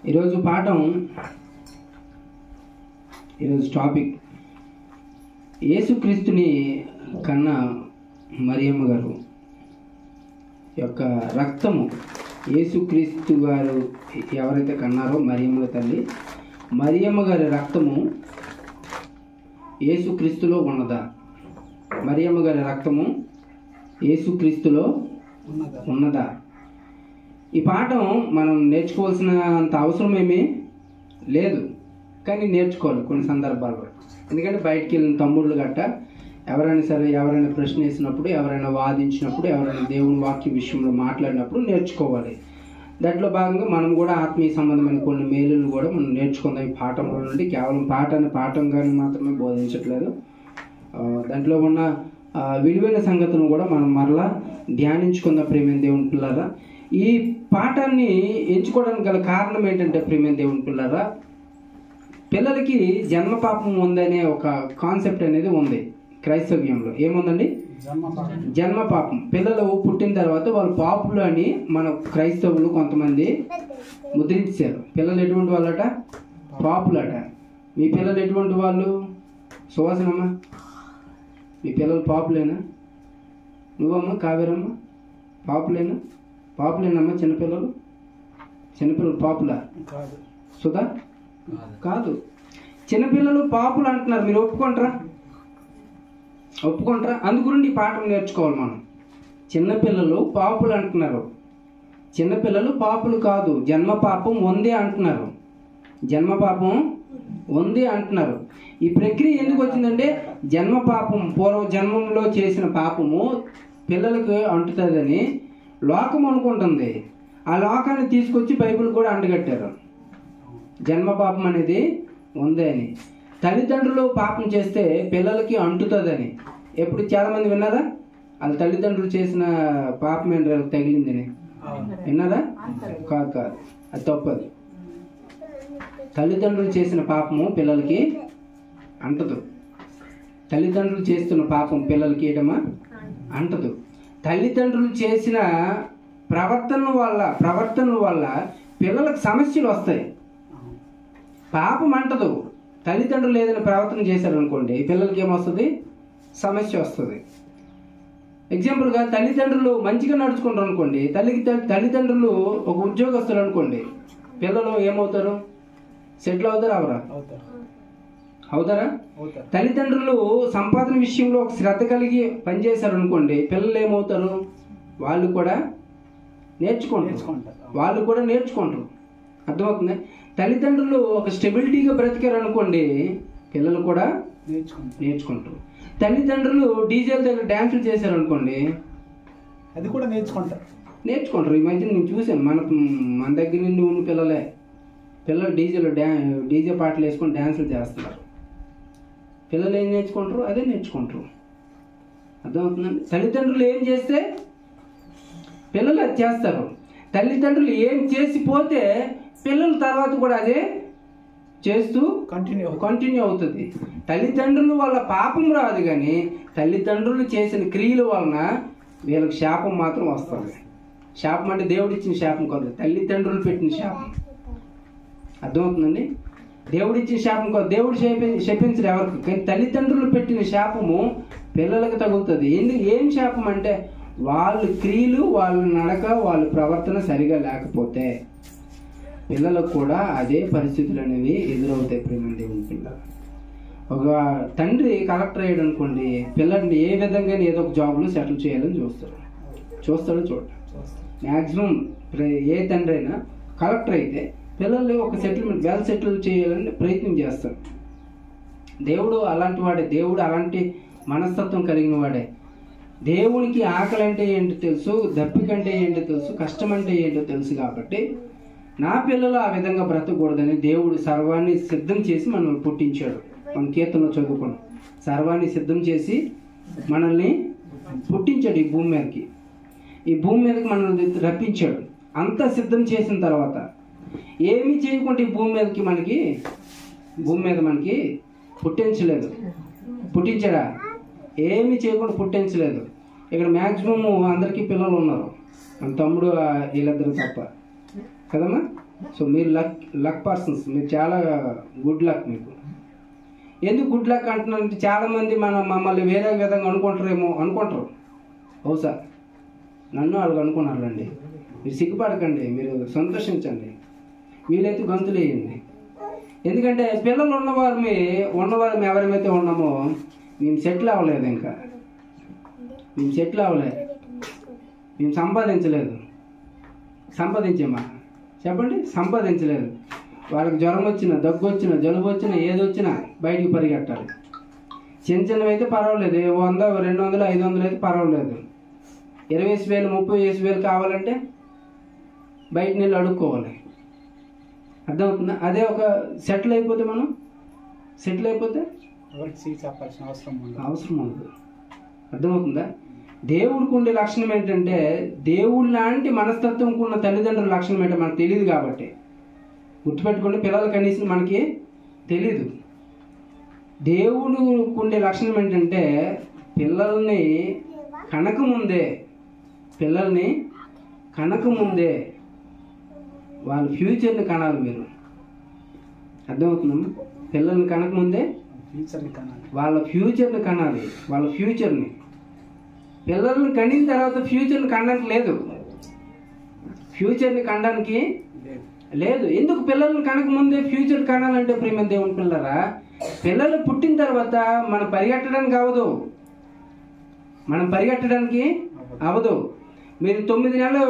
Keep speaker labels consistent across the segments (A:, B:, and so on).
A: ఈరోజు పాఠం, ఈరోజు టాపిక్ యేసుక్రీస్తుని కన్న మరియమ్మ గారు యొక్క రక్తము. యేసుక్రీస్తు గారు ఎవరైతే కన్నారో మరియమ్మ తల్లి, మరియమ్మ గారి రక్తము యేసుక్రీస్తులో ఉన్నదా? మరియమ్మ గారి రక్తము యేసుక్రీస్తులో ఉన్నదా? ఈ పాఠం మనం నేర్చుకోవాల్సిన అంత అవసరం ఏమీ లేదు, కానీ నేర్చుకోవాలి కొన్ని సందర్భాల్లో. ఎందుకంటే బయటికి వెళ్ళిన తమ్ముళ్ళు గట్ట ఎవరైనా సరే, ఎవరైనా ప్రశ్న వేసినప్పుడు, ఎవరైనా వాదించినప్పుడు, ఎవరైనా దేవుని వాక్య విషయంలో మాట్లాడినప్పుడు నేర్చుకోవాలి. దాంట్లో భాగంగా మనం కూడా ఆత్మీయ సంబంధమైన కొన్ని మేలులు కూడా మనం నేర్చుకుందాం ఈ పాఠంలో నుండి. కేవలం పాఠంగానే మాత్రమే బోధించట్లేదు, దాంట్లో ఉన్న విలువైన సంగతులను కూడా మనం మరలా ధ్యానించుకుందాం ప్రియమైన దేవుని పిల్లరా. ఈ పాఠాన్ని ఎంచుకోవడానికి గల కారణం ఏంటంటే ప్రియమైన దేవుని పిల్లరా, పిల్లలకి జన్మ పాపం ఉందనే ఒక కాన్సెప్ట్ అనేది ఉంది క్రైస్తవ్యంలో. ఏముందండి? జన్మ పాపం. పిల్లలు పుట్టిన తర్వాత వాళ్ళు పాపులు అని మన క్రైస్తవులు కొంతమంది ముద్రించారు. పిల్లలు ఎటువంటి వాళ్ళట? పాపులట. మీ పిల్లలు ఎటువంటి వాళ్ళు? సువాసనమ్మా, మీ పిల్లలు పాపులేనా? నువ్వమ్మా కావేరమ్మ పాపులేనా? పాపులేనమ్మా చిన్నపిల్లలు పాపులా? సుధా కాదు. చిన్నపిల్లలు పాపులు అంటున్నారు, మీరు ఒప్పుకుంటారా? అందుగురించి ఈ పాఠం నేర్చుకోవాలి మనం. చిన్నపిల్లలు పాపులు అంటున్నారు. చిన్నపిల్లలు పాపులు కాదు, జన్మ పాపం ఉంది అంటున్నారు. జన్మ పాపం ఉంది అంటున్నారు. ఈ ప్రక్రియ ఎందుకు వచ్చిందంటే, జన్మ పాపం పూర్వ జన్మంలో చేసిన పాపము పిల్లలకు అంటుతుందని లోకం అనుకుంటుంది. ఆ లోకాన్ని తీసుకొచ్చి బైబిల్ కూడా అంటగట్టారు. జన్మ పాపం అనేది ఉంది అని. తల్లిదండ్రులు పాపం చేస్తే పిల్లలకి అంటుతుందని ఎప్పుడు చాలామంది విన్నారా? వాళ్ళ తల్లిదండ్రులు చేసిన పాపం ఏంటి తగిలిందని విన్నారా? కాదు, అది తప్పదు. తల్లిదండ్రులు చేసిన పాపము పిల్లలకి అంటదు. తల్లిదండ్రులు చేస్తున్న పాపం పిల్లలకి ఏటమా అంటదు. తల్లిదండ్రులు చేసిన ప్రవర్తన వల్ల పిల్లలకు సమస్యలు వస్తాయి. పాపం అంటదు. తల్లిదండ్రులు ఏదైనా ప్రవర్తన చేశారనుకోండి, పిల్లలకి ఏమొస్తుంది? సమస్య వస్తుంది. ఎగ్జాంపుల్గా తల్లిదండ్రులు మంచిగా నడుచుకుంటారు అనుకోండి, తల్లిదండ్రులు ఒక ఉద్యోగస్తులు అనుకోండి, పిల్లలు ఏమవుతారు? సెటిల్ అవుతారా? అవుతారా? తల్లిదండ్రులు సంపాదన విషయంలో ఒక శ్రద్ధ కలిగి పనిచేశారు అనుకోండి, పిల్లలు ఏమవుతారు? వాళ్ళు కూడా నేర్చుకుంటారు. అర్థమవుతుంది? తల్లిదండ్రులు ఒక స్టెబిలిటీగా బ్రతికారు అనుకోండి, పిల్లలు కూడా నేర్చుకుంటారు. తల్లిదండ్రులు డీజేల దగ్గర డ్యాన్సులు చేశారు అనుకోండి,
B: అది కూడా నేర్చుకుంటారు. ఈ మధ్య నేను చూశాను, మన దగ్గర నుండి ఉన్న పిల్లలు డీజే పాటలు వేసుకొని డ్యాన్సులు చేస్తున్నారు. పిల్లలు ఏం నేర్చుకుంటారు? అదే నేర్చుకుంటారు. అర్థమవుతుందండి? తల్లిదండ్రులు ఏం చేస్తే పిల్లలు అది చేస్తారు. తల్లిదండ్రులు ఏం చేసిపోతే పిల్లలు తర్వాత కూడా అదే చేస్తూ కంటిన్యూ అవుతుంది. తల్లిదండ్రులు వాళ్ళ పాపం రాదు, కానీ తల్లిదండ్రులు చేసిన క్రియల వలన వీళ్ళకి శాపం మాత్రం వస్తుంది. శాపం అంటే దేవుడు ఇచ్చిన శాపం కాదు, తల్లిదండ్రులు పెట్టిన శాపం. అర్థమవుతుందండి? దేవుడు ఇచ్చిన శాపం కాదు, దేవుడు శపించరు ఎవరికి, కానీ తల్లిదండ్రులు పెట్టిన శాపము పిల్లలకు తగులుతుంది. ఏం శాపం అంటే, వాళ్ళ క్రియలు, వాళ్ళ నడక, వాళ్ళ ప్రవర్తన సరిగా లేకపోతే పిల్లలకు కూడా అదే పరిస్థితులు అనేవి ఎదురవుతాయి. ప్రేమ దేవుని పిల్లలు. ఒక తండ్రి కలెక్టర్ అయ్యాడు అనుకోండి, పిల్లల్ని ఏ విధంగా ఏదో ఒక జాబ్లో సెటిల్ చేయాలని చూడటం మ్యాక్సిమం ఏ తండ్రి అయినా కలెక్టర్ అయితే పిల్లల్ని ఒక సెటిల్ చేయాలని ప్రయత్నం చేస్తారు. దేవుడు అలాంటి వాడే. దేవుడు అలాంటి మనస్తత్వం కలిగిన వాడే. దేవునికి ఆకలి అంటే ఏంటో తెలుసు, దప్పిక అంటే ఏంటో తెలుసు, కష్టం అంటే ఏంటో తెలుసు. కాబట్టి నా పిల్లలు ఆ విధంగా బ్రతకూడదని దేవుడు సర్వాన్ని సిద్ధం చేసి మనల్ని పుట్టించాడు. మన కీర్తనలో చదువుకున్నాం, సర్వాన్ని సిద్ధం చేసి మనల్ని పుట్టించాడు ఈ భూమి మీదకి మనల్ని రప్పించాడు. అంతా సిద్ధం చేసిన తర్వాత ఏమీ చేయకుండా ఈ భూమి మీద మనకి పుట్టించాడా? ఏమీ చేయకుండా పుట్టించలేదు. ఇక్కడ మ్యాక్సిమం అందరికీ పిల్లలు ఉన్నారు, మన తమ్ముడు వీళ్ళిద్దరు తప్ప కదమ్మా.
A: సో మీరు లక్ పర్సన్స్, మీరు చాలా గుడ్ లక్ మీకు. ఎందుకు గుడ్ లక్ అంటున్నారంటే చాలామంది మమ్మల్ని వేరే విధంగా అనుకుంటారు. బహుశా నన్ను వాళ్ళకి అనుకున్నారులేండి. మీరు సిగ్గుపడకండి, మీరు సంతోషించండి, వీలైతే గంతులు వేయండి. ఎందుకంటే పిల్లలు ఉన్నవారు ఎవరైతే ఉన్నామో మేము సెటిల్ అవ్వలేదు, ఇంకా మేము సెటిల్ అవ్వలేదు, మేము సంపాదించామా చెప్పండి, సంపాదించలేదు. వాళ్ళకి జ్వరం వచ్చినా, దగ్గు వచ్చినా, జలుబు వచ్చినా, ఏదొచ్చినా బయటికి పరిగెట్టాలి. చిన్నవి అయితే పర్వాలేదు, 100, 200, 500 అయితే పర్వాలేదు. 20,000, 30,000 కావాలంటే బయట నీళ్ళు అడుక్కోవాలి. అర్థమవుతుందా? అదే ఒక సెటిల్ అయిపోతే అవసరం ఉండదు. అర్థమవుతుందా? దేవుడికి ఉండే లక్షణం ఏంటంటే, దేవుడు లాంటి మనస్తత్వంకు ఉన్న తల్లిదండ్రుల లక్షణం ఏంటో మనకు తెలియదు. కాబట్టి గుర్తుపెట్టుకుంటే పిల్లలు కనీసం మనకి తెలీదు. దేవుడికి ఉండే లక్షణం ఏంటంటే పిల్లల్ని కనకముందే వాళ్ళ ఫ్యూచర్ని కనాలి మీరు. అర్థమవుతుందమ్మా? పిల్లల్ని కనకముందే వాళ్ళ ఫ్యూచర్ని కనాలి. పిల్లల్ని కనిన తర్వాత ఫ్యూచర్ని కనడానికి లేదు. ఎందుకు పిల్లల్ని కనకముందే ఫ్యూచర్ కనాలంటే ప్రియమైన దేవుని పిల్లరా, పిల్లలు పుట్టిన తర్వాత మనం పరిగెట్టడానికి అవదు. మీరు 9 నెలలు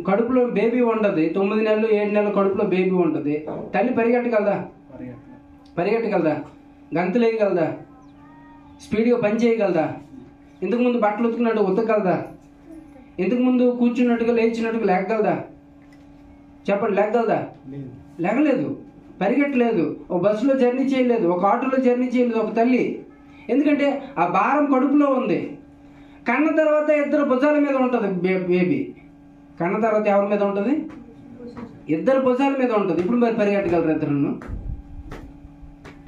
A: కడుపులో బేబీ ఉండదు, 9 నెలలు 7 నెలల కడుపులో బేబీ ఉంటుంది. తల్లి పరిగెట్టగలదా? గంతులు వేయగలదా? స్పీడ్గా పని చేయగలదా? ఇంతకుముందు బట్టలు ఉతుకున్నట్టు ఉతకగలదా? ఇంతకుముందు కూర్చున్నట్టుగా లేచినట్టుగా లేకగలదా? చెప్పండి, లేకగలదా? లేగలేదు, పరిగెట్టలేదు. ఒక బస్సులో జర్నీ చేయలేదు, ఒక ఆటోలో జర్నీ చేయలేదు ఒక తల్లి. ఎందుకంటే ఆ భారం కడుపులో ఉంది. కన్న తర్వాత 2 భుజాల మీద ఉంటుంది బేబీ. కన్న తర్వాత ఎవరి మీద ఉంటుంది? 2 భుజాల మీద ఉంటుంది. ఇప్పుడు మరి పరిగెట్టగలరా? ఇద్దరు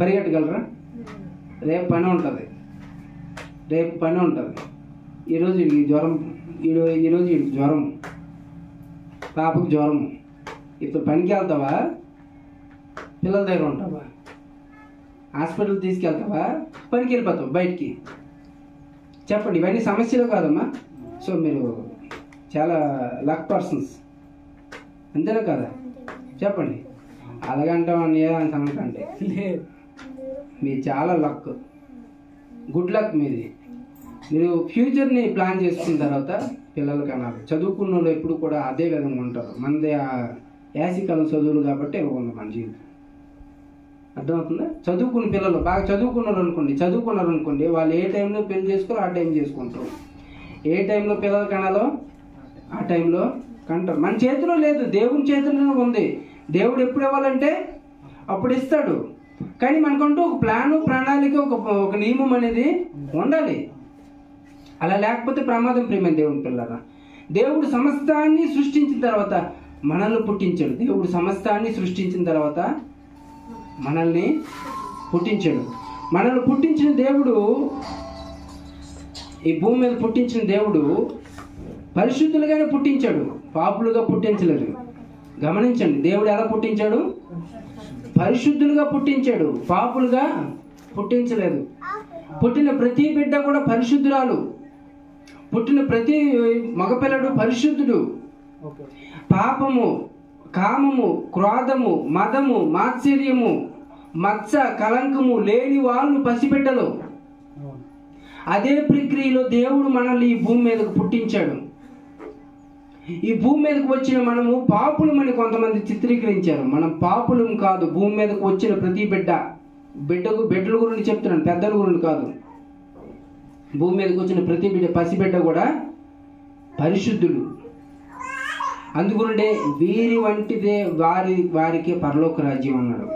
A: పరిగెట్టగలరా? రేపు పని ఉంటుంది. ఈరోజు జ్వరం, ఈరోజు జ్వరం, పాపకు జ్వరము. ఇప్పుడు పనికి వెళ్తావా? పిల్లల దగ్గర ఉంటావా? హాస్పిటల్ తీసుకెళ్తావా? పనికి వెళ్ళిపోతావు బయటికి. చెప్పండి, ఇవన్నీ సమస్యలు కాదమ్మా. సో మీరు చాలా లక్ పర్సన్స్, అంతేనా కదా? చెప్పండి. అలాగంటాం అన్నయ్య అని అనకండి. మీరు చాలా లక్, గుడ్ లక్ మీది. మీరు ఫ్యూచర్ని ప్లాన్ చేసుకున్న తర్వాత పిల్లలు కనాలి. చదువుకున్న వాళ్ళు ఎప్పుడు కూడా అదే విధంగా ఉంటారు. మనది యాసికాలం చదువులు కాబట్టి ఉంది మన జీవితం. అర్థమవుతుందా? చదువుకున్న పిల్లలు బాగా చదువుకున్నారు అనుకోండి, వాళ్ళు ఏ టైంలో పెళ్లి చేసుకోరో ఆ టైం చేసుకుంటారు. ఏ టైంలో పిల్లలు కనాలో ఆ టైంలో కంటారు. మన చేతిలో లేదు, దేవుని చేతిలోనే ఉంది. దేవుడు ఎప్పుడు ఇవ్వాలంటే అప్పుడు ఇస్తాడు. కానీ మనకంటూ ఒక ప్రణాళిక, ఒక నియమం అనేది ఉండాలి. అలా లేకపోతే ప్రమాదం. ప్రియమైన దేవుని పిల్లరా, దేవుడు సమస్తాన్ని సృష్టించిన తర్వాత మనల్ని పుట్టించాడు. మనల్ని పుట్టించిన దేవుడు, ఈ భూమి మీద పుట్టించిన దేవుడు పరిశుద్ధులుగానే పుట్టించాడు, పాపులుగా పుట్టించలేదు. గమనించండి, దేవుడు ఎలా పుట్టించాడు? పరిశుద్ధులుగా పుట్టించాడు, పాపులుగా పుట్టించలేదు. పుట్టిన ప్రతి బిడ్డ కూడా పరిశుద్ధురాలు. పుట్టిన ప్రతి మగపిల్లడు పరిశుద్ధుడు. పాపము, కామము, క్రోధము, మదము, మాత్సర్యము, మత్స, కలంకము లేని వాళ్ళు పసిబిడ్డలు. అదే ప్రక్రియలో దేవుడు మనల్ని ఈ భూమి మీదకు పుట్టించాడు. ఈ భూమి మీదకు వచ్చిన మనము పాపులమని కొంతమంది చిత్రీకరించారు. మనం పాపులం కాదు. భూమి మీదకు వచ్చిన ప్రతి బిడ్డల గురించి చెప్తున్నాను, పెద్దల గురించి కాదు. భూమి మీదకి వచ్చిన ప్రతి పసిబిడ్డ కూడా పరిశుద్ధుడు. అందుగుండే వీరి వంటిదే వారికి పరలోక రాజ్యం అన్నాడు.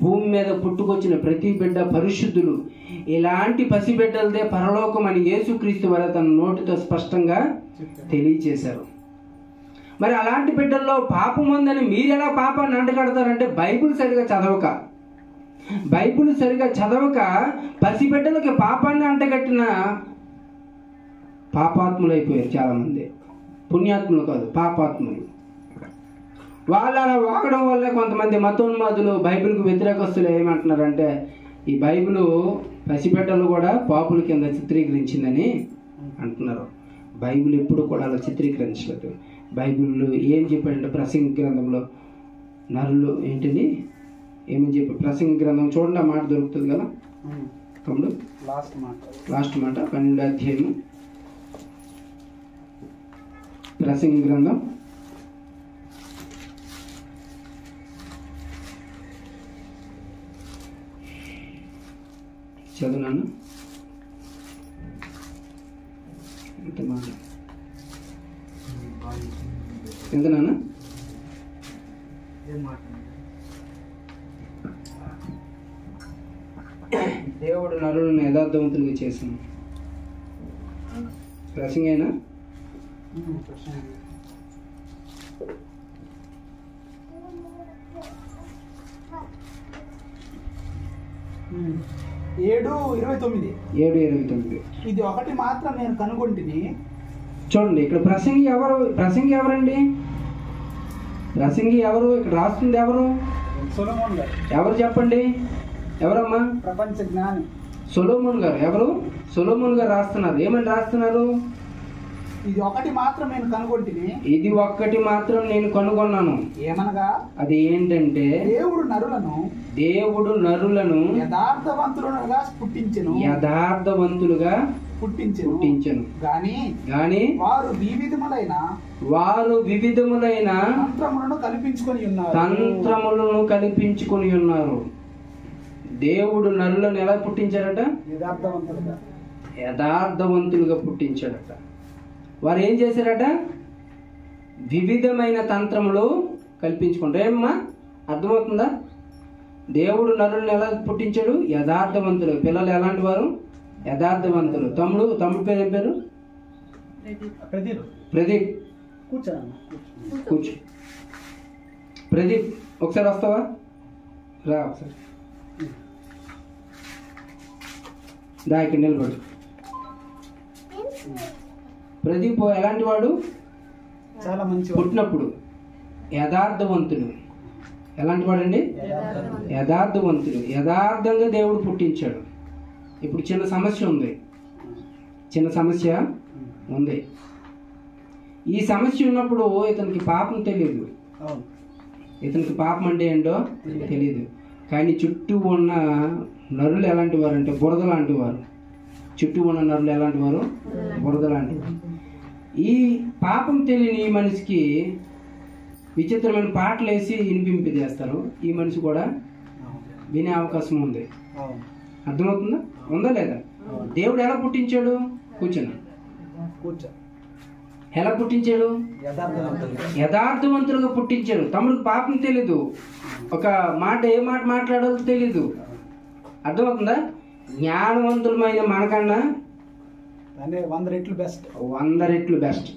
A: భూమి మీద పుట్టుకొచ్చిన ప్రతి బిడ్డ పరిశుద్ధులు. ఇలాంటి పసిబిడ్డలదే పరలోకం అని యేసుక్రీస్తు వారు తన నోటితో స్పష్టంగా తెలియచేశారు. మరి అలాంటి బిడ్డల్లో పాపం ఉందని మీరెలా పాపాన్ని అంటగడతారంటే బైబిల్ సరిగా చదవక పసిబిడ్డలకి పాపాన్ని అంటగట్టిన పాపాత్ములు అయిపోయారు చాలామంది. పుణ్యాత్ములు కాదు, పాపాత్ములు. వాళ్ళు అలా వాగడం వల్ల కొంతమంది మతోన్మాదులు బైబిల్కు వ్యతిరేకస్తులు ఏమంటున్నారంటే ఈ బైబిల్ పసిబిడ్డలు కూడా పాపుల కింద చిత్రీకరించిందని అంటున్నారు. బైబిల్ ఎప్పుడు కూడా అలా చిత్రీకరించలేదు. బైబిల్లో ఏం చెప్పాడంటే ప్రసంగి గ్రంథంలో నరులు ఏంటిది ఏమని చెప్పి ప్రసంగి గ్రంథం చూడండి, ఆ మాట దొరుకుతుంది కదా తమ్ముడు. లాస్ట్ మాట 12వ అధ్యాయము ప్రసంగి గ్రంథం 12 ఎంత మాట ఎంత నాన్న? దేవుడు నరులను యథార్థవంతులుగా చేశాను. ప్రసంగి అయినా
B: ఏడు 29. ఇది ఒకటి మాత్రం నేను కనుగొంటిని.
A: చూడండి ఇక్కడ ప్రసంగి ఎవరండి? ప్రసంగి ఎవరు? ఇక్కడ రాస్తుంది ఎవరు?
B: సొలొమోన్ గారు.
A: ఎవరు చెప్పండి? ఎవరమ్మా?
B: ప్రపంచ జ్ఞాని
A: సొలొమోన్ గారు. ఎవరు? సొలొమోన్ గారు రాస్తున్నారు. ఏమని రాస్తున్నారు?
B: ఇది ఒకటి మాత్రం నేను కనుగొంటిని.
A: ఇది ఒక్కటి మాత్రం నేను కనుగొన్నాను.
B: ఏమనగా
A: అది ఏంటంటే
B: దేవుడు నరులను యథార్థవంతులుగా పుట్టించెను గాని వారు వివిధములైన తంత్రములను కల్పించుకొని ఉన్నారు. దేవుడు నరులను ఎలా పుట్టించాడట? యథార్థవంతులుగా పుట్టించాడట. వారు ఏం చేశారట? వివిధమైన తంత్రములు కల్పించుకుంటారు. ఏమ్మా అర్థమవుతుందా? దేవుడు నరులను ఎలా పుట్టించాడు? యథార్థవంతులు. పిల్లలు ఎలాంటి వారు? యథార్థవంతులు. తమ్ముడు పేరు ఏం పేరు? ప్రదీప్. కూర్చో. ప్రదీప్ ఒకసారి వస్తావా? రా ఒకసారి. దా ఇక్కడ నిలబడు. ప్రదీప్ ఎలాంటి వాడు? చాలా మంచి.
A: పుట్టినప్పుడు యథార్థవంతుడు. ఎలాంటి వాడండి? యథార్థవంతుడు. యథార్థంగా దేవుడు పుట్టించాడు. ఇప్పుడు చిన్న సమస్య ఉంది. ఈ సమస్య ఉన్నప్పుడు ఇతనికి పాపం తెలియదు. ఇతనికి పాపం అంటే ఏంటో తెలియదు. కానీ చుట్టూ ఉన్న నరులు ఎలాంటి వారు అంటే బురద లాంటి వారు. చుట్టూ ఉన్న నరులు ఎలాంటి వారు? బురద లాంటి వారు. ఈ పాపం తెలియని ఈ మనిషికి విచిత్రమైన పాటలు వేసి వినిపింపజేస్తారు. ఈ మనిషి కూడా వినే అవకాశం ఉంది. అర్థమవుతుందా? ఉందా లేదా? దేవుడు ఎలా పుట్టించాడు? కూర్చో. ఎలా పుట్టించాడు? యథార్థవంతులుగా పుట్టించాడు. తమ్ముడికి పాపం తెలీదు. ఒక మాట ఏ మాట మాట్లాడాలో తెలీదు. అర్థమవుతుందా? జ్ఞానవంతులమైన మనకన్నా
B: 100 రెట్లు బెస్ట్.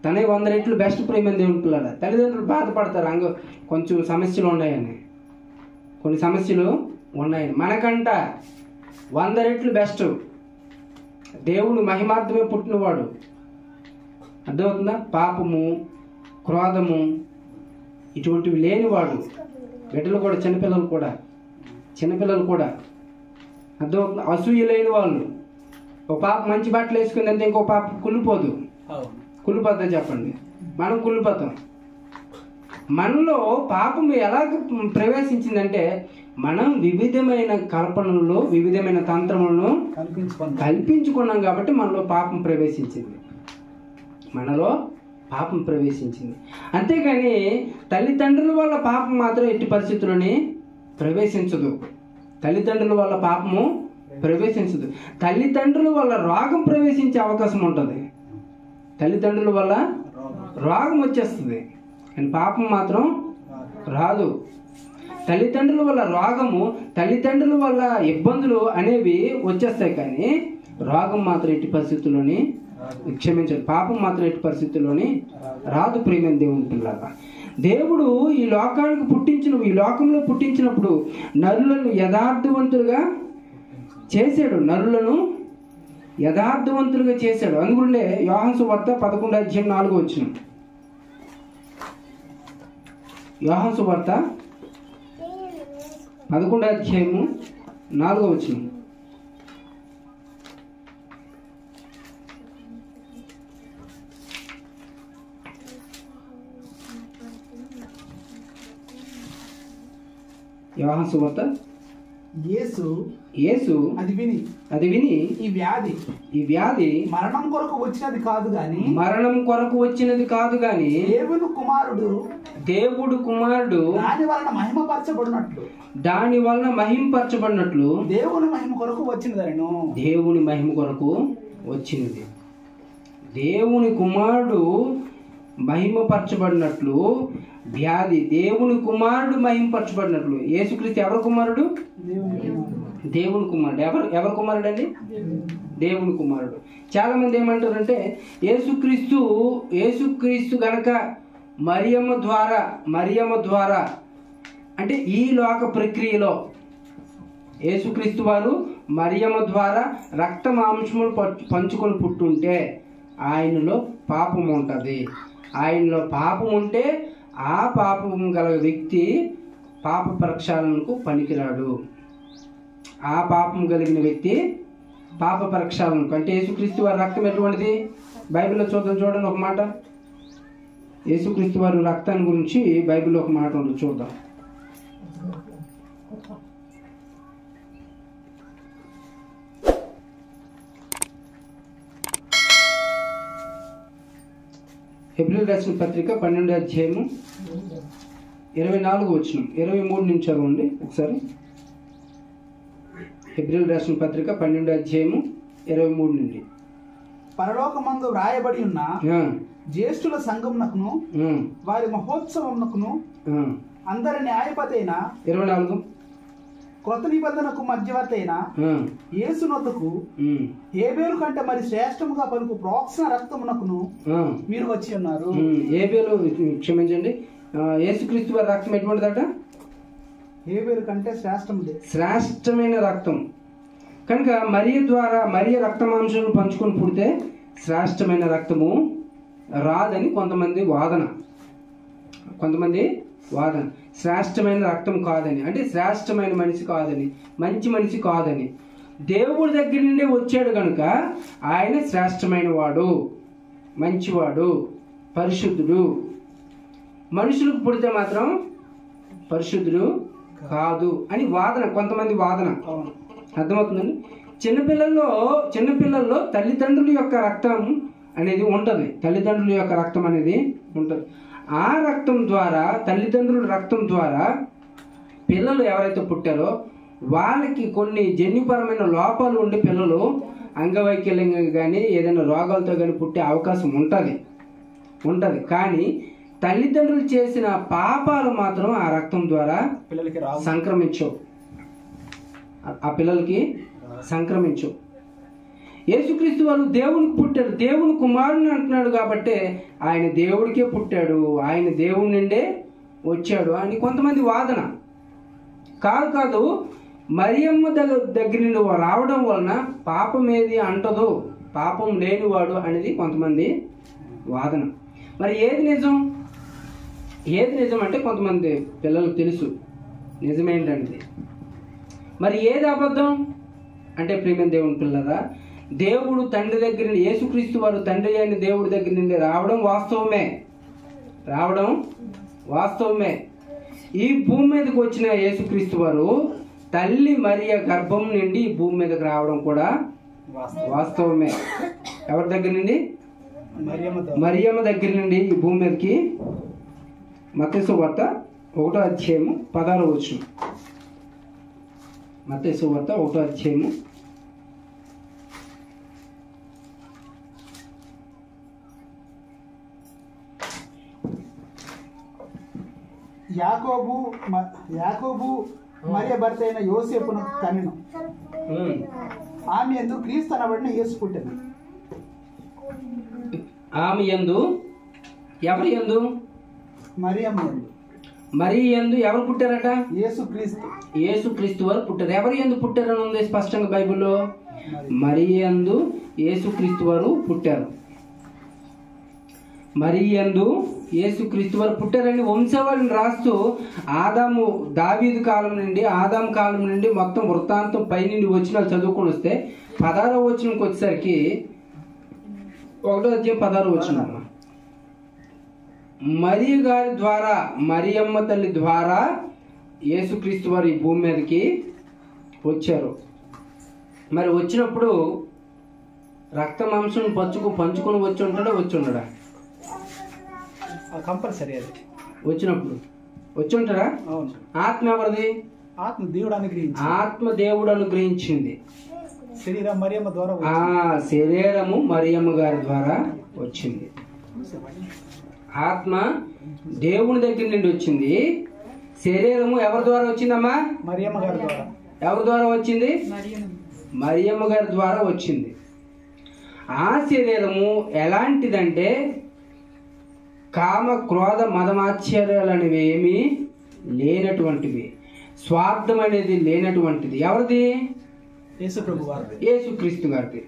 A: తనే 100 రెట్లు బెస్ట్ ప్రేమ దేవుని పిల్లల. తల్లిదండ్రులు బాధపడతారు కొంచెం సమస్యలు ఉన్నాయని. కొన్ని సమస్యలు ఉన్నాయని. మనకంట 100 రెట్లు బెస్ట్. దేవుడు మహిమార్థమే పుట్టినవాడు. అర్థమవుతుందా? పాపము, క్రోధము ఇటువంటివి లేనివాడు. బిడ్డలు కూడా చిన్నపిల్లలు కూడా అర్థమవుతుందా? అసూయ లేని వాళ్ళు. ఒక పాప మంచి బట్టలు వేసుకుందంటే ఇంకో పాప కుళ్ళిపోద్దని చెప్పండి. మనం కుళ్ళిపోతాం. మనలో పాపం ఎలా ప్రవేశించిందంటే మనం వివిధమైన కల్పనలు, వివిధమైన తంత్రములను కల్పించుకున్నాం కాబట్టి మనలో పాపం ప్రవేశించింది. అంతేగాని తల్లిదండ్రుల వల్ల పాపం మాత్రం ఎట్టి పరిస్థితుల్లోని ప్రవేశించదు. తల్లిదండ్రుల వల్ల పాపము ప్రవేశించదు. తల్లిదండ్రుల వల్ల రోగం ప్రవేశించే అవకాశం ఉంటుంది. తల్లిదండ్రుల వల్ల రోగం వచ్చేస్తుంది కానీ పాపం మాత్రం రాదు. తల్లిదండ్రుల వల్ల రోగము, తల్లిదండ్రుల వల్ల ఇబ్బందులు అనేవి వచ్చేస్తాయి కానీ రోగం మాత్రం ఎట్టి పరిస్థితుల్లోని క్షమించాలి. పాపం మాత్రం ఎట్టి పరిస్థితుల్లోని రాదు. ప్రియమైన దేవుని పిల్లగా, దేవుడు ఈ లోకంలో పుట్టించినప్పుడు నరులను యథార్థవంతులుగా చేశాడు. అందుకుంటే యోహాను సువార్త 11వ అధ్యాయం 4వ వచనం. యోహాను సువార్త 11వ అధ్యాయము 4వ వచనం. యోహాను సువార్త యేసు
B: అది విని
A: ఈ వ్యాధి
B: మరణం కొరకు వచ్చినది కాదు గాని
A: దేవుడు కుమారుడు దాని వలన మహింపరచబడినట్లు
B: దేవుని మహిమ కొరకు వచ్చినదను.
A: దేవుని మహిమ కొరకు వచ్చినది. దేవుని కుమారుడు మహిమపరచబడినట్లు వ్యాధి, దేవుని కుమారుడు మహిమపరచబడినట్లు. యేసుక్రీస్తు ఎవరి కుమారుడు? దేవుని కుమారుడు. ఎవరి కుమారుడు అండి? దేవుని కుమారుడు. చాలా మంది ఏమంటారంటే యేసుక్రీస్తు గనక మరియమ్మ ద్వారా అంటే ఈ లోక ప్రక్రియలో యేసుక్రీస్తు వారు మరియమ్మ ద్వారా రక్త మాంసములు పంచుకొని పుట్టుంటే ఆయనలో పాపం ఉంటుంది. ఆయనలో పాపం ఉంటే ఆ పాపం గల వ్యక్తి పాప ప్రక్షాళనకు పనికిరాడు. ఆ పాపం కలిగిన వ్యక్తి పాప ప్రక్షాళనకు, అంటే యేసుక్రీస్తు వారి రక్తం ఎటువంటిది? బైబిల్లో చూడండి ఒక మాట. యేసుక్రీస్తు వారి రక్తాన్ని గురించి బైబిల్లో ఒక మాట ఉంది, చూద్దాం. హెబ్రీయులకు రాసిన పత్రిక 12వ అధ్యాయము 24వ వచనం, 23 నుంచి చదవండి ఒకసారి. హెబ్రీయులకు రాసిన పత్రిక 12వ అధ్యాయము 23 నుండి.
B: పరలోకమందు వ్రాయబడి ఉన్న జ్యేష్ఠుల సంఘమునకును వారి మహోత్సవమునకును అందరి న్యాయపతి అయిన
A: 24
B: కొత్త నిబంధనకు మధ్యవర్తి అయిన యేసునొద్దకు హేబేలు కంటే మరి శ్రేష్టముగా పలుకు ప్రోక్షణ రక్తమునకును మీరు వచ్చి ఉన్నారు.
A: హేబేలు, క్షమించండి, యేసుక్రీస్తు వారి రక్తం ఎటువంటిదట?
B: హేబేలు కంటే
A: శ్రేష్టమైన రక్తం. కనుక మరియ రక్త మాంసాలను పంచుకొని పుడితే శ్రేష్టమైన రక్తము రాదని కొంతమంది వాదన. శ్రేష్టమైన రక్తం కాదని, అంటే శ్రేష్టమైన మనిషి కాదని, మంచి మనిషి కాదని. దేవుడి దగ్గర నుండి వచ్చాడు కనుక ఆయన శ్రేష్టమైన వాడు, మంచివాడు, పరిశుద్ధుడు. మనుషులకు పుడితే మాత్రం పరిశుద్ధుడు కాదు అని వాదన, కొంతమంది వాదన. అర్థమవుతుందండి? చిన్నపిల్లల్లో తల్లిదండ్రుల యొక్క రక్తం అనేది ఉంటుంది. ఆ రక్తం ద్వారా, తల్లిదండ్రుల రక్తం ద్వారా పిల్లలు ఎవరైతే పుట్టారో వాళ్ళకి కొన్ని జన్యుపరమైన లోపాలు ఉండి పిల్లలు అంగవైకల్యంగా కానీ ఏదైనా రోగాలతో కానీ పుట్టే అవకాశం ఉంటుంది. కానీ తల్లిదండ్రులు చేసిన పాపాలు మాత్రం ఆ రక్తం ద్వారా సంక్రమించవు, ఆ పిల్లలకి సంక్రమించవు. యేసుక్రీస్తు వారు దేవునికి పుట్టాడు, దేవుని కుమారుని అంటున్నాడు కాబట్టి ఆయన దేవుడికే పుట్టాడు, ఆయన దేవుడి నుండే వచ్చాడు అని కొంతమంది వాదన. కాదు, మరియమ్మ దగ్గర నుండి రావడం వలన పాపం ఏది అంటదో, పాపం లేనివాడు అనేది కొంతమంది వాదన. మరి ఏది నిజం అంటే కొంతమంది పిల్లలకు తెలుసు నిజమేంటంటే. మరి ఏది అబద్ధం అంటే, ప్రియమైన దేవుని పిల్లరా, దేవుడు తండ్రి దగ్గర నుండి, యేసుక్రీస్తు వారు తండ్రి అయిన దేవుడి దగ్గర నుండి రావడం వాస్తవమే. ఈ భూమి మీదకి వచ్చిన యేసుక్రీస్తు వారు తల్లి మరియ గర్భం నుండి ఈ భూమి మీదకి రావడం కూడా వాస్తవమే. ఎవరి దగ్గర నుండి? మరియమ్మ దగ్గర నుండి ఈ భూమి మీదకి. మత్తయి సువార్త 1వ అధ్యాయము 16వ వచనం. మత్తయి సువార్త 1వ అధ్యాయము
B: 16. యాకోబు మరియ భర్త అయిన యోసేపును కనెను. ఆమె యందు క్రీస్తు అనబడిన యేసు పుట్టెను.
A: ఆమె యందు ఎవరి యందు? మరి యందు ఎవరు పుట్టారట? యేసుక్రీస్తు వారు పుట్టారు. ఎవరి యందు పుట్టారని ఉంది స్పష్టంగా బైబిల్లో. మరి యందు యేసుక్రీస్తు వారు పుట్టారు. మరియందు యేసుక్రీస్తు వారు పుట్టారని వంశావళిని రాస్తూ ఆదాము దావీదు కాలం నుండి ఆదాము కాలం నుండి మొత్తం వృత్తాంతం పైనుండి వచ్చిన చదువుకొని వస్తే 16వ వచనంకి వచ్చేసరికి 1వ అధ్యాయం 16వ వచనం, మరియ గారి ద్వారా మరియమ్మ తల్లి ద్వారా యేసుక్రీస్తు వారు ఈ భూమి మీదకి వచ్చారు. మరి వచ్చినప్పుడు రక్త మాంసం పంచుకొని వచ్చి ఉండడా?
B: కంపల్సరీ అది
A: వచ్చినప్పుడు వచ్చి ఉంటారా?
B: అవును.
A: ఆత్మ ఎవరిది? ఆత్మ దేవుడు అనుగ్రహించింది.
B: శరీరం మరియమ్మ ద్వారా
A: శరీరము మరియమ్మ గారి ద్వారా వచ్చింది. ఆత్మ దేవుని దగ్గర నుండి వచ్చింది. శరీరము ఎవరి ద్వారా వచ్చిందమ్మా?
B: మరియమ్మ గారి ద్వారా.
A: ఎవరి ద్వారా వచ్చింది? మరియమ్మ గారి ద్వారా వచ్చింది. ఆ శరీరము ఎలాంటిదంటే కామ క్రోధ మదమాశ్చర్యాలు అనేవి ఏమీ లేనటువంటివి, స్వార్థం అనేది లేనటువంటిది. ఎవరిది? యేసుక్రీస్తు గారిది.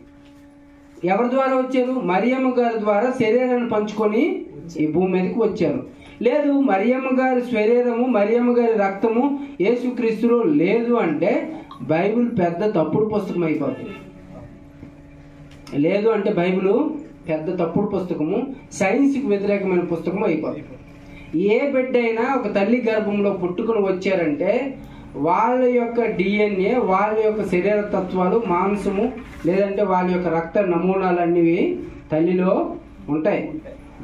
A: ఎవరి ద్వారా వచ్చారు? మరియమ్మ గారి ద్వారా శరీరాన్ని పంచుకొని ఈ భూమి మీదకి వచ్చారు. లేదు, మరియమ్మ గారి శరీరము మరియమ్మ గారి రక్తము యేసుక్రీస్తులో లేదు అంటే బైబిల్ పెద్ద తప్పుడు పుస్తకం అయిపోతుంది. లేదు అంటే బైబిల్ పెద్ద తప్పుడు పుస్తకము, సైన్స్కి వ్యతిరేకమైన పుస్తకం అయిపోతుంది. ఏ బిడ్డ అయినా ఒక తల్లి గర్భంలో పుట్టుకుని వచ్చారంటే వాళ్ళ యొక్క DNA, వాళ్ళ యొక్క శరీర తత్వాలు, మాంసము లేదంటే వాళ్ళ యొక్క రక్త నమూనాలు అన్నివి తల్లిలో ఉంటాయి.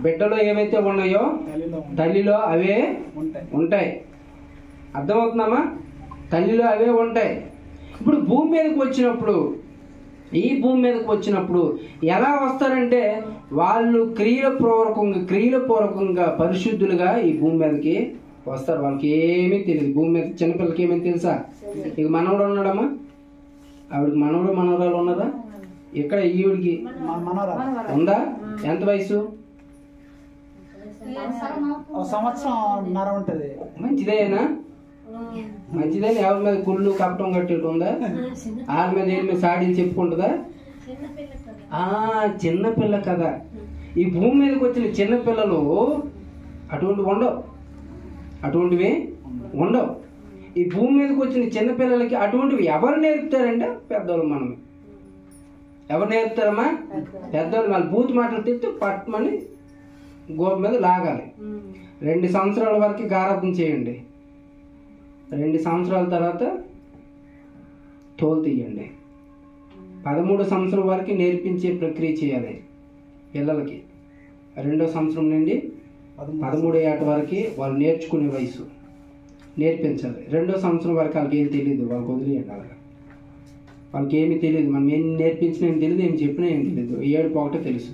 A: బిడ్డలో ఏవైతే ఉన్నాయో తల్లిలో అవే ఉంటాయి. అర్థమవుతుందమ్మా? తల్లిలో అవే ఉంటాయి. ఇప్పుడు భూమి మీదకి వచ్చినప్పుడు, ఈ భూమి మీదకి వచ్చినప్పుడు ఎలా వస్తారంటే వాళ్ళు క్రియలపూర్వకంగా పరిశుద్ధులుగా ఈ భూమి మీదకి వస్తారు. వాళ్ళకి ఏమీ తెలియదు. భూమి మీద చిన్నపిల్లలకి ఏమేమి తెలుసా? ఇక మనవడు ఉన్నాడమ్మా, ఆవిడకి మనవడు మనవరాలు ఉన్నదా? ఇక్కడ ఈవిడికి ఉందా? ఎంత వయసు?
B: సంవత్సరం ఉంటుంది.
A: మంచిదేనా? మంచిదేనా? ఎవరి మీద కుళ్ళు కప్పటం కట్టేట్టు ఉందా? వాళ్ళ మీద ఏమి సాడీలు చెప్పుకుంటుందా? చిన్నపిల్ల కదా. ఈ భూమి మీదకి వచ్చిన చిన్నపిల్లలు అటువంటివి ఉండవు. ఈ భూమి మీదకి వచ్చిన చిన్నపిల్లలకి అటువంటివి ఎవరు నేర్పుతారంటే పెద్దవాళ్ళు. మనమే. ఎవరు నేర్పుతారమ్మా? పెద్దవాళ్ళు. మళ్ళీ బూత్ మాటలు తిట్టి పట్టమని గోప మీద లాగాలి. 2 సంవత్సరాల వరకు గారాబం చేయండి. 2 సంవత్సరాల తర్వాత తోలు తీయండి. 13 సంవత్సరం వరకు నేర్పించే ప్రక్రియ చేయాలి పిల్లలకి. 2వ సంవత్సరం నుండి 13వ ఏట వరకు వాళ్ళు నేర్చుకునే వయసు, నేర్పించాలి. 2వ సంవత్సరం వరకు వాళ్ళకి ఏం తెలియదు, వాళ్ళకి వదిలేయండి. అలాగా వాళ్ళకి ఏమీ తెలియదు. మనం ఏం నేర్పించినా ఏం తెలియదు, ఏం చెప్పినా ఏం తెలియదు. 7 ఒకటే తెలుసు.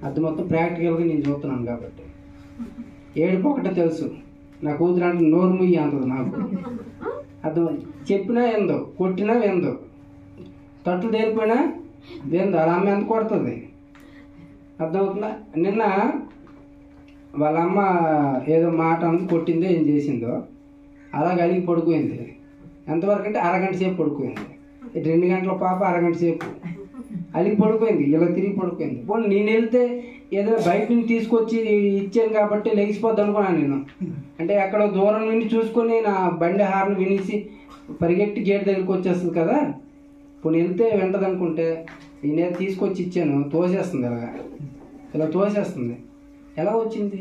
A: అది మొత్తం ప్రాక్టికల్గా నేను చూస్తున్నాను కాబట్టి 7 ఒకటే తెలుసు. నా కూతురు అంటే నోరు ముయ్యి అంతది నాకు. అర్థం చెప్పినా ఏందో, కొట్టినా ఏందో, తట్లు తేలిపోయినా ఏందో. అలా అమ్మ ఎంత కొడుతుంది. అర్థమవుతుందా? నిన్న వాళ్ళ అమ్మ ఏదో మాట అందు కొట్టిందో ఏం చేసిందో అలాగ అలిగి పడుకోయింది. ఎంతవరకు అంటే అరగంట సేపు పడుకోయింది. 2 గంటల పాప అరగంట సేపు అలిగి పడుకోయింది. ఇలా తిరిగి పడుకోయింది. పోనీ నేను వెళ్తే ఏదో బయట నుంచి తీసుకొచ్చి ఇచ్చాను కాబట్టి లెగిసిపోద్ది అనుకున్నాను నేను. అంటే ఎక్కడో దూరం నుండి చూసుకొని నా బండి హార్న్ వినేసి పరిగెట్టి గేట్ దగ్గరికి వచ్చేస్తుంది కదా. పోనీ వెళ్తే వెంటది అనుకుంటే నేనేదో తీసుకొచ్చి ఇచ్చాను, తోసేస్తుంది. ఇలా తోసేస్తుంది. ఎలా వచ్చింది?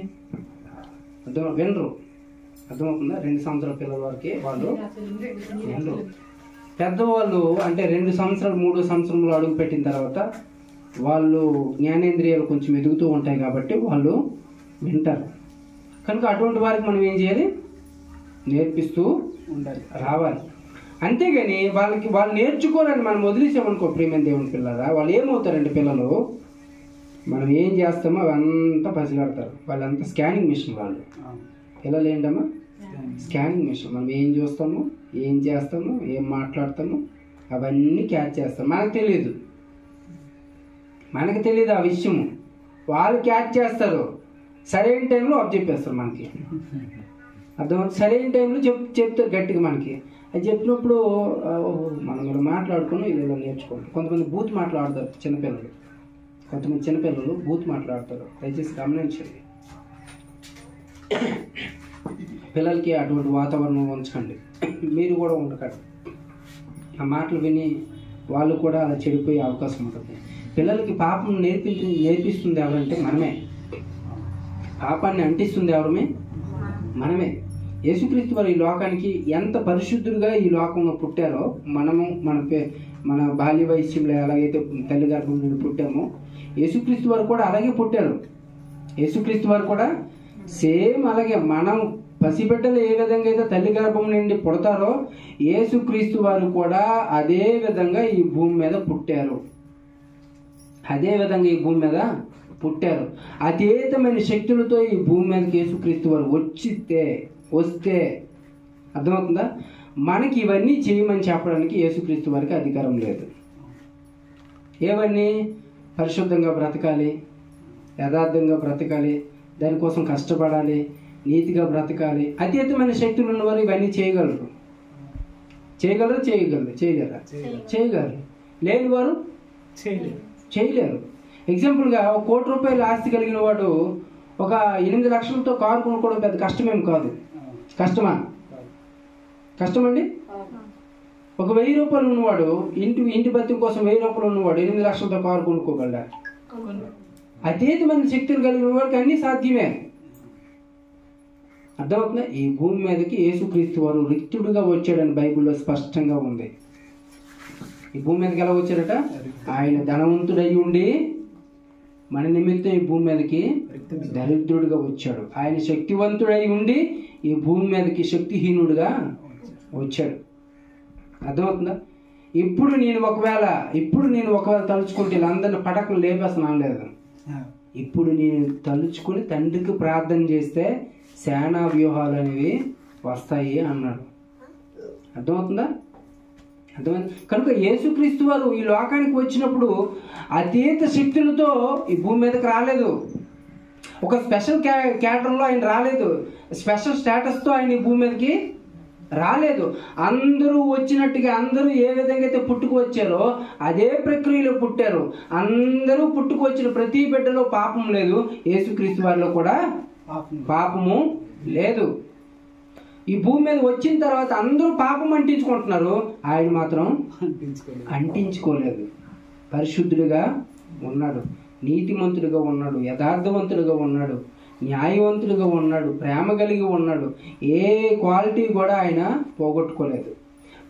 A: వినరు. అర్థమవుతుందా? 2 సంవత్సరాల పిల్లల వరకే వాళ్ళు వినరు. పెద్దవాళ్ళు అంటే 2 సంవత్సరాలు 3 సంవత్సరంలో అడుగు పెట్టిన తర్వాత వాళ్ళు జ్ఞానేంద్రియాలు కొంచెం ఎదుగుతూ ఉంటాయి కాబట్టి వాళ్ళు వింటారు. కనుక అటువంటి వారికి మనం ఏం చేయాలి? నేర్పిస్తూ ఉండాలి, రావాలి. అంతేగాని వాళ్ళు నేర్చుకోవాలని మనం వదిలేసామనుకో ప్రియమైన దేవుని పిల్లరా, వాళ్ళు ఏమవుతారంటే పిల్లలు మనం ఏం చేస్తామో అవంతా పసిగడతారు. వాళ్ళంతా స్కానింగ్ మిషన్. వాళ్ళు పిల్లలు ఏంటమ్మా? Scanning machine. మనం ఏం చూస్తామో, ఏం చేస్తామో, ఏం మాట్లాడతామో అవన్నీ క్యాచ్ చేస్తాం. మనకు తెలియదు ఆ విషయము. వాళ్ళు క్యాచ్ చేస్తారు. సరైన టైంలో అప్ చెప్పేస్తారు మనకి. అర్థం? సరైన టైంలో చెప్తారు గట్టిగా మనకి. అది చెప్పినప్పుడు మనం కూడా మాట్లాడుకుని ఇలా నేర్చుకోండి. కొంతమంది బూత్ మాట్లాడతారు చిన్నపిల్లలు. కొంతమంది చిన్నపిల్లలు బూత్ మాట్లాడతారు, దయచేసి గమనించండి. పిల్లలకి అటువంటి వాతావరణం ఉంచకండి, మీరు కూడా ఉండకండి. ఆ మాటలు విని వాళ్ళు కూడా అలా చెడిపోయే అవకాశం ఉంటుంది. పిల్లలకి పాపం నేర్పిస్తుంది ఎవరంటే మనమే. పాపాన్ని అంటిస్తుంది ఎవరమే? మనమే. యేసుక్రీస్తు వారు ఈ లోకానికి ఎంత పరిశుద్ధుడిగా ఈ లోకంలో పుట్టారో, మనము మన బాల్య వయస్సులో ఎలాగైతే తల్లి గర్భం నుండి పుట్టామో, యేసుక్రీస్తు వారు కూడా అలాగే పుట్టారు. యేసుక్రీస్తు వారు కూడా సేమ్ అలాగే మనం పసిబిడ్డలు ఏ విధంగా అయితే తల్లి గర్భం నుండి పుడతారో, యేసుక్రీస్తు వారు కూడా అదే విధంగా ఈ భూమి మీద పుట్టారు. అదే విధంగా ఈ భూమి మీద పుట్టారు. అతీతమైన శక్తులతో ఈ భూమి మీదకి యేసుక్రీస్తు వారు వస్తే అర్థమవుతుందా? మనకి ఇవన్నీ చేయమని చెప్పడానికి యేసుక్రీస్తు వారికి అధికారం లేదు. ఏవన్నీ? పరిశుద్ధంగా బ్రతకాలి, యథార్థంగా బ్రతకాలి, దానికోసం కష్టపడాలి, నీతిగా బ్రతకాలి. అతీతమైన శక్తులు ఉన్నవారు ఇవన్నీ చేయగలరు. చేయలేరా? చేయగలరు. లేని వారు చేయలేరు. ఎగ్జాంపుల్గా 1 కోటి రూపాయల ఆస్తి కలిగిన వాడు ఒక 8 లక్షలతో కారు కొనుక్కోవడం పెద్ద కష్టమేం కాదు. కష్టమా? కష్టమండి. ఒక 1000 రూపాయలు ఉన్నవాడు ఇంటి బతికి కోసం 1000 రూపాయలు ఉన్నవాడు 8 లక్షలతో కారు కొనుక్కోగలడా? అతీతమైన శక్తులు కలిగిన వాడికి అన్నీ సాధ్యమే. అర్థమవుతుందా? ఈ భూమి మీదకి యేసుక్రీస్తు వారు రిక్తుడుగా వచ్చాడని బైబిల్లో స్పష్టంగా ఉంది. ఈ భూమి మీదకి ఎలా వచ్చాడట? ఆయన ధనవంతుడై ఉండి మన నిమిత్తం ఈ భూమి మీదకి దరిద్రుడిగా వచ్చాడు. ఆయన శక్తివంతుడై ఉండి ఈ భూమి మీదకి శక్తిహీనుడుగా వచ్చాడు. అర్థమవుతుందా? ఇప్పుడు నేను ఒకవేళ తలుచుకుంటే వీళ్ళందరినీ పటకులు లేపేస్తున్నాను లేదు. ఇప్పుడు నేను తలుచుకుని తండ్రికి ప్రార్థన చేస్తే సేనా వ్యూహాలు అనేవి వస్తాయి అన్నాడు. అర్థమవుతుందా? అర్థమైంది. కనుక యేసుక్రీస్తు వారు ఈ లోకానికి వచ్చినప్పుడు అతీత శక్తులతో ఈ భూమి మీదకి రాలేదు. ఒక స్పెషల్ క్యాడర్లో ఆయన రాలేదు. స్పెషల్ స్టేటస్తో ఆయన ఈ భూమి మీదకి రాలేదు. అందరూ వచ్చినట్టుగా అందరూ ఏ విధంగా అయితే పుట్టుకు వచ్చారో అదే ప్రక్రియలో పుట్టారు. అందరూ పుట్టుకు వచ్చిన ప్రతి బిడ్డలో పాపం లేదు. యేసుక్రీస్తు వారిలో కూడా పాపము లేదు. ఈ భూమి మీద వచ్చిన తర్వాత అందరూ పాపం అంటించుకుంటున్నారు, ఆయన మాత్రం అంటించుకోలేదు. పరిశుద్ధుడిగా ఉన్నాడు, నీతిమంతుడిగా ఉన్నాడు, యథార్థవంతుడిగా ఉన్నాడు, న్యాయవంతుడిగా ఉన్నాడు, ప్రేమ కలిగి ఉన్నాడు. ఏ క్వాలిటీ కూడా ఆయన పోగొట్టుకోలేదు.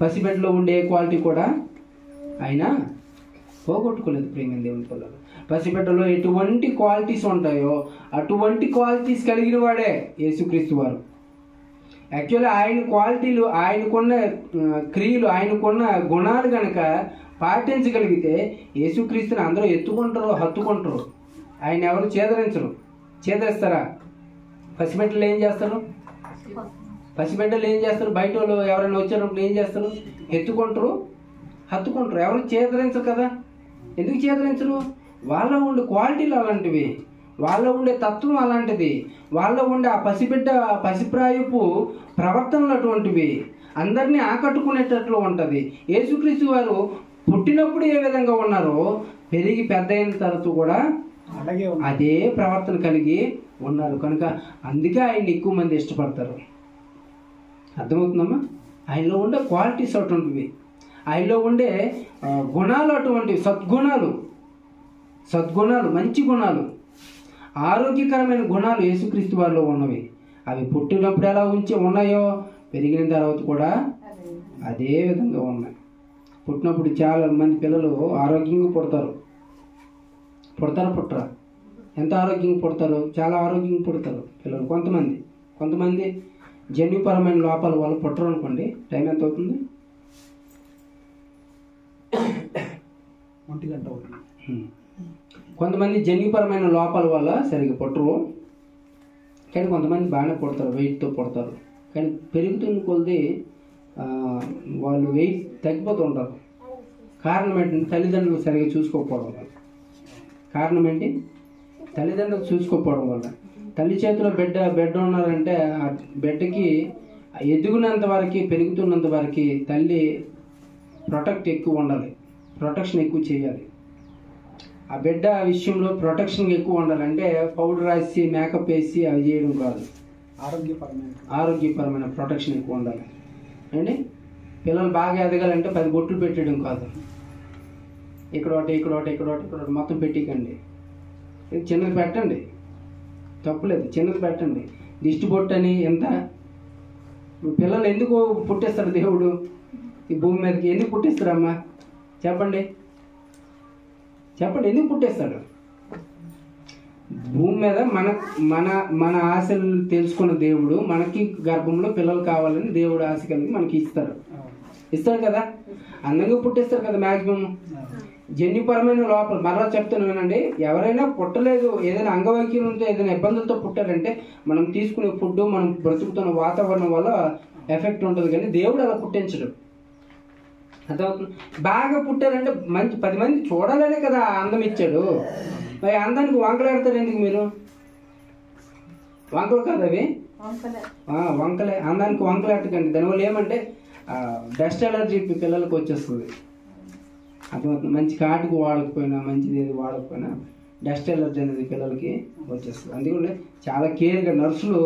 A: పసిబిడ్డలో ఉండే ఏ క్వాలిటీ కూడా ఆయన పోగొట్టుకోలేదు. ప్రేమ దేవుని పిల్లలు, పసిబిడ్డలో ఎటువంటి క్వాలిటీస్ ఉంటాయో అటువంటి క్వాలిటీస్ కలిగిన వాడే యేసుక్రీస్తు వారు. యాక్చువల్లీ ఆయన క్వాలిటీలు, ఆయనకున్న క్రియలు, ఆయనకున్న గుణాలు కనుక పాటించగలిగితే యేసుక్రీస్తుని అందరూ ఎత్తుకుంటారు, హత్తుకుంటారు. ఆయన ఎవరు చేదరిస్తారా? పసిబిడ్డలు ఏం చేస్తారు? బయట వాళ్ళు ఎవరైనా వచ్చినప్పుడు ఏం చేస్తారు? ఎత్తుకుంటారు, హత్తుకుంటారు. ఎవరు చేదరించరు కదా. ఎందుకు చేదరించరు? వాళ్ళ ఉండే క్వాలిటీలు అలాంటివి, వాళ్ళ ఉండే తత్వం అలాంటిది, వాళ్ళ ఉండే ఆ పసిప్రాయపు ప్రవర్తనలు అటువంటివి, అందరినీ ఆకట్టుకునేటట్లు ఉంటుంది. యేసుక్రీస్తు వారు పుట్టినప్పుడు ఏ విధంగా ఉన్నారో పెరిగి పెద్ద అయిన తర్వాత కూడా అదే ప్రవర్తన కలిగి ఉన్నారు. కనుక అందుకే ఆయన్ని ఎక్కువ మంది ఇష్టపడతారు. అర్థమవుతుందమ్మా? ఆయనలో ఉండే క్వాలిటీస్ అటువంటివి, ఆయనలో ఉండే గుణాలు అటువంటివి, సద్గుణాలు, మంచి గుణాలు, ఆరోగ్యకరమైన గుణాలు యేసుక్రీస్తు వారిలో ఉన్నవి. అవి పుట్టినప్పుడు ఎలా ఉన్నాయో పెరిగిన తర్వాత కూడా అదే విధంగా ఉన్నాయి. పుట్టినప్పుడు చాలా మంది పిల్లలు ఆరోగ్యంగా పుడతారా? ఎంత ఆరోగ్యంగా పుడతారు? చాలా ఆరోగ్యంగా పుడతారు పిల్లలు. కొంతమంది జన్యుపరమైన లోపాల వల్ల పుట్టరు అనుకోండి. టైం ఎంత అవుతుంది? 1 గంట అవుతుంది. కొంతమంది జన్యుపరమైన లోపాల వల్ల సరిగ్గా పుట్టరు, కానీ కొంతమంది బాగానే పుడతారు, వెయిట్తో పుడతారు. కానీ పెరుగుతున్న కొద్ది వాళ్ళు వెయిట్ తగ్గిపోతూ ఉంటారు. కారణం ఏంటంటే తల్లిదండ్రులు సరిగ్గా చూసుకోకపోవడం వల్ల. తల్లిదండ్రులు చూసుకోకపోవడం వల్ల. తల్లి చేతిలో బిడ్డ ఉన్నారంటే ఆ బిడ్డకి ఎదుగునంత వరకు, పెరుగుతున్నంత వరకు తల్లి ప్రొటెక్షన్ ఎక్కువ చేయాలి. ఆ బిడ్డ విషయంలో ప్రొటెక్షన్ ఎక్కువ ఉండాలంటే పౌడర్ రాసి మేకప్ వేసి అవి చేయడం కాదు, ఆరోగ్యపరమైన ప్రొటెక్షన్ ఎక్కువ ఉండాలి అండి. పిల్లలు బాగా ఎదగాలంటే 10 బొట్లు పెట్టడం కాదు, ఇక్కడ ఒకటి ఇక్కడ ఒకటి ఇక్కడ ఒకటి ఇక్కడ ఒకటి మొత్తం పెట్టికండి. ఇది చిన్నది పెట్టండి, తప్పులేదు, చిన్నది పెట్టండి. దిష్టి బొట్టు అని ఎంత పిల్లలు ఎందుకు పుట్టిస్తాడు దేవుడు ఈ భూమి మీదకి? ఎందుకు పుట్టిస్తారమ్మా చెప్పండి, చెప్పండి, ఎందుకు పుట్టిస్తాడు? భూమి మీద మన మన మన ఆశలు తెలుసుకున్న దేవుడు మనకి గర్భంలో పిల్లలు కావాలని దేవుడు ఆశ కలిగి మనకి ఇస్తాడు కదా, అందంగా పుట్టిస్తారు కదా. మ్యాక్సిమం జన్యుపరమైన లోపల మరలా చెప్తాను వినండి, ఎవరైనా పుట్టలేదు, ఏదైనా అంగవైకల్యంతో ఏదైనా ఇబ్బందులతో పుట్టారంటే మనం తీసుకునే ఫుడ్, మనం బ్రతుకుతున్న వాతావరణం వల్ల ఎఫెక్ట్ ఉంటుంది, కానీ దేవుడు అలా పుట్టించడు. అర్థమవుతుంది? బాగా పుట్టారంటే మంచి 10 మంది చూడాలనే కదా అందం ఇచ్చాడు. మరి అందానికి వంకలాడతారు ఎందుకు మీరు? వంకలు కాదు అవి, వంకలే. అందానికి వంకలాడకండి. దానివల్ల ఏమంటే డస్ట్ ఎలర్జీ పిల్లలకు వచ్చేస్తుంది. అర్థమవుతుంది? మంచి కాటుకు వాడకపోయినా, మంచిది ఏది వాడకపోయినా డస్ట్ ఎలర్జీ అనేది పిల్లలకి వచ్చేస్తుంది. అందుకని చాలా కేర్గా నర్సులు,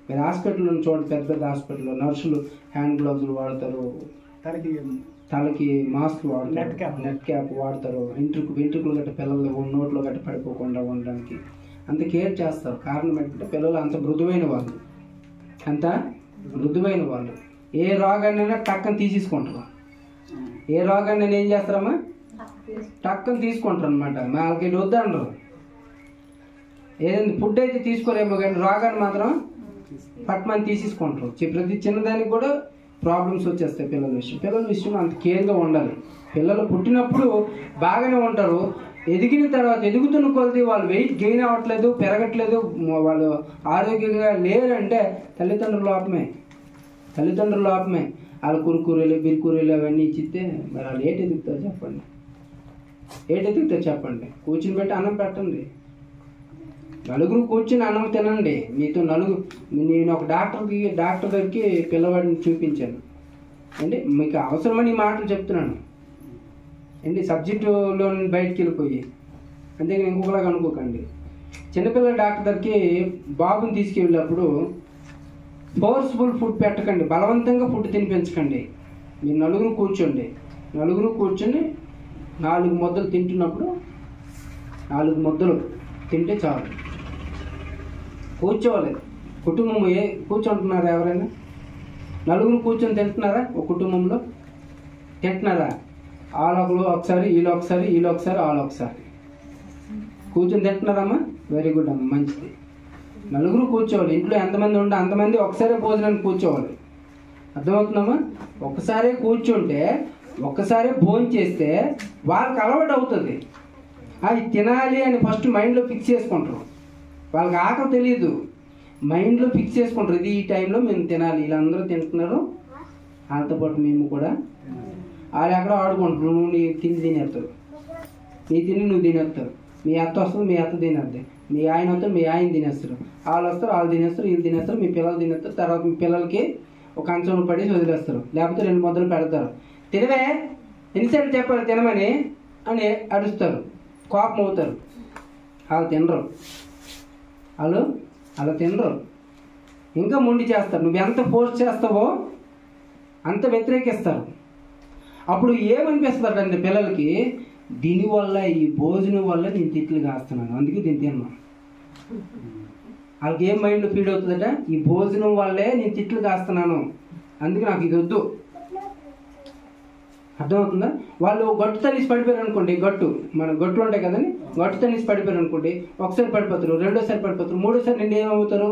A: మీరు హాస్పిటల్లో చూడండి, పెద్ద పెద్ద హాస్పిటల్లో నర్సులు హ్యాండ్ గ్లౌజులు వాడతారు, తలకి మాస్క్ వాడతారు, నెట్ క్యాప్ వాడతారు, వెంట్రుకలు గట్ట పిల్లలు నోట్లో గట్ట పడిపోకుండా ఉండడానికి అంత కేర్ చేస్తారు. కారణం ఏంటంటే పిల్లలు అంత మృదువైన వాళ్ళు, అంత మృదువైన వాళ్ళు. ఏ రోగాన్నైనా టక్కని తీసేసుకుంటారు. ఏ రోగాన్ని ఏం చేస్తారమ్మా? టక్కని తీసుకుంటారు అనమాట. వాళ్ళకి వద్దనరు. ఏదైనా ఫుడ్ అయితే తీసుకోరేమో కానీ రోగాన్ని మాత్రం పట్టమని తీసేసుకుంటారు. ప్రతి చిన్నదానికి కూడా ప్రాబ్లమ్స్ వచ్చేస్తాయి పిల్లల విషయంలో అంత కేర్గా ఉండాలి. పిల్లలు పుట్టినప్పుడు బాగానే ఉంటారు, ఎదిగిన తర్వాత ఎదుగుతున్న కొలది వాళ్ళు వెయిట్ గెయిన్ అవ్వట్లేదు, పెరగట్లేదు, వాళ్ళు ఆరోగ్యంగా లేరంటే తల్లిదండ్రుల లోపమే. వాళ్ళు కురుకూరలు బిరుకూరలు అవన్నీ ఇచ్చితే మరి వాళ్ళు ఏటి ఎదుగుతారు చెప్పండి? కూర్చుని పెట్టి అన్నం పెట్టండి, నలుగురు కూర్చుని అన్నం తినండి. మీతో నేను ఒక డాక్టర్ దగ్గరికి పిల్లవాడిని చూపించాను అండి. మీకు అవసరమని ఈ మాటలు చెప్తున్నాను అండి, సబ్జెక్టులో బయటికి వెళ్ళిపోయి. అంతేగాని ఇంకొకలాగా అనుకోకండి. చిన్నపిల్లల డాక్టర్ దగ్గరికి బాబుని తీసుకెళ్ళినప్పుడు ఫోర్స్ఫుల్ ఫుడ్ పెట్టకండి, బలవంతంగా ఫుడ్ తినిపించకండి. మీరు నలుగురు కూర్చొని 4 ముద్దలు తింటున్నప్పుడు 4 ముద్దలు తింటే చాలు. కూర్చోవాలి. కుటుంబం కూర్చుంటున్నారా? ఎవరైనా నలుగురు కూర్చొని తింటున్నారా? ఒక కుటుంబంలో తింటున్నారా? వాళ్ళొకరు ఒకసారి, వీళ్ళు ఒకసారి, వాళ్ళు ఒకసారి కూర్చొని తింటున్నారమ్మా? వెరీ గుడ్ అమ్మ, మంచిది. నలుగురు కూర్చోవాలి. ఇంట్లో ఎంతమంది ఉంటే అంతమంది ఒకసారి భోజనానికి కూర్చోవాలి. అర్థమవుతుందమ్మా? ఒకసారి కూర్చుంటే, ఒక్కసారి భోజనం చేస్తే వాళ్ళకి అలవాటు అవుతుంది. అది తినాలి అని ఫస్ట్ మైండ్లో ఫిక్స్ చేసుకుంటారు. వాళ్ళకి ఆకలి తెలియదు, మైండ్లో ఫిక్స్ చేసుకుంటారు. ఇది ఈ టైంలో మేము తినాలి, వీళ్ళందరూ తింటున్నారు, వాళ్ళతో పాటు మేము కూడా. వాళ్ళు ఎక్కడో ఆడుకుంటారు, నువ్వు నీ తిండి తినేస్తారు, నీ తిండి నువ్వు తినేస్తారు. మీ అత్త వస్తుంది, మీ అత్త తినేద్ది. మీ ఆయన వస్తారు, మీ ఆయన తినేస్తారు. వాళ్ళు వస్తారు, వాళ్ళు తినేస్తారు, వీళ్ళు తినేస్తారు, మీ పిల్లలు తినేస్తారు. తర్వాత మీ పిల్లలకి ఒక కంచంలో పడేసి వదిలేస్తారు, లేకపోతే 2 ముద్దలు పెడతారు. తినవే, ఎన్నిసార్లు చెప్పాలి తినమని అని అడుస్తారు, కోపం అవుతారు. వాళ్ళు తినరు, అలా తినరు, ఇంకా మొండి చేస్తారు. నువ్వు ఎంత ఫోర్స్ చేస్తావో అంత వ్యతిరేకిస్తారు. అప్పుడు ఏమనిపిస్తుందంటే పిల్లలకి, దీనివల్ల ఈ భోజనం వల్ల నేను తిట్లు కాస్తున్నాను, అందుకే దీన్ని తిన్నాను. వాళ్ళకి ఏం మైండ్ ఫీడ్ అవుతుందట? ఈ భోజనం వల్లే నేను తిట్లు కాస్తున్నాను, అందుకే నాకు ఇది వద్దు. అర్థమవుతుందా? వాళ్ళు గట్టు తనేసి పడిపోయారు అనుకోండి, మన గట్లు ఉంటాయి కదండి, గట్టు తనేసి పడిపోయారు అనుకోండి, ఒకసారి పడిపోతారు, రెండోసారి పడిపోతారు, మూడోసారి నిండి ఏమవుతారు?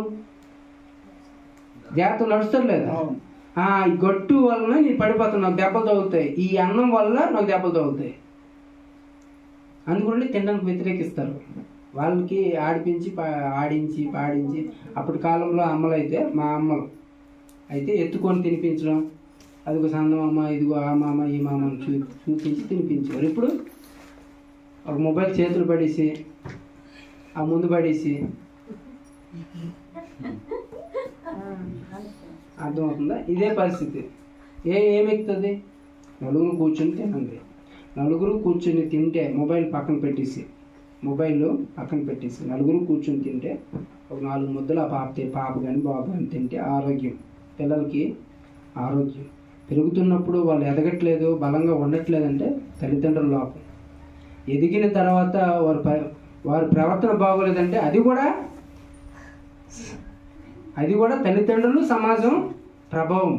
A: జాగ్రత్త నడుస్తారు లేదా? ఈ గట్టు వలన నేను పడిపోతాను, నాకు దెబ్బలు తగులుతాయి, ఈ అన్నం వల్ల నాకు దెబ్బలు తగులుతాయి. అందుకని తినడానికి వ్యతిరేకిస్తారు. వాళ్ళకి ఆడించి పాడించి అప్పటి కాలంలో అమ్మలు అయితే, మా అమ్మలు అయితే ఎత్తుకొని తినిపించడం, అదిగో సందమామ, ఇదిగో ఆ మామ ఈ మామని చూపించి తినిపించేవారు. ఇప్పుడు ఒక మొబైల్ చేతులు పడేసి, ఆ ముందు పడేసి, అర్థమవుతుందా? ఇదే పరిస్థితి. ఏమెక్కుతుంది? నలుగురు కూర్చొని తినండి. నలుగురు కూర్చొని తింటే మొబైల్ పక్కన పెట్టేసి మొబైల్ పక్కన పెట్టేసి నలుగురు కూర్చొని తింటే ఒక 4 ముద్దలు ఆ పాప కానీ బాబు కానీ తింటే ఆరోగ్యం, పిల్లలకి ఆరోగ్యం. పెరుగుతున్నప్పుడు వాళ్ళు ఎదగట్లేదు, బలంగా ఉండట్లేదంటే తల్లిదండ్రుల లోపం. ఎదిగిన తర్వాత వారి ప్రవర్తన బాగోలేదంటే అది కూడా తల్లిదండ్రులు, సమాజం ప్రభావం.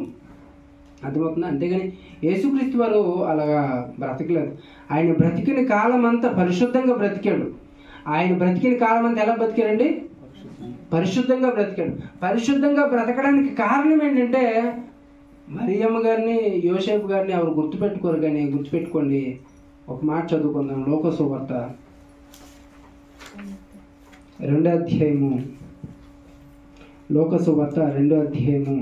A: అర్థమవుతుంది. అంతేగాని యేసుక్రీస్తు వారు అలాగా బ్రతకలేదు. ఆయన బ్రతికిన కాలం అంతా పరిశుద్ధంగా బ్రతికాడు. ఆయన బ్రతికిన కాలం అంతా ఎలా బ్రతికాడండి? పరిశుద్ధంగా బ్రతికాడు. పరిశుద్ధంగా బ్రతకడానికి కారణం ఏంటంటే మరియమ్మ గారిని, యోసేపు గారిని ఎవరు గుర్తుపెట్టుకోరు. కానీ గుర్తుపెట్టుకోండి, ఒక మాట చదువుకుందాం. లోక సువార్త 2వ అధ్యాయము, లోక సువార్త 2వ అధ్యాయము.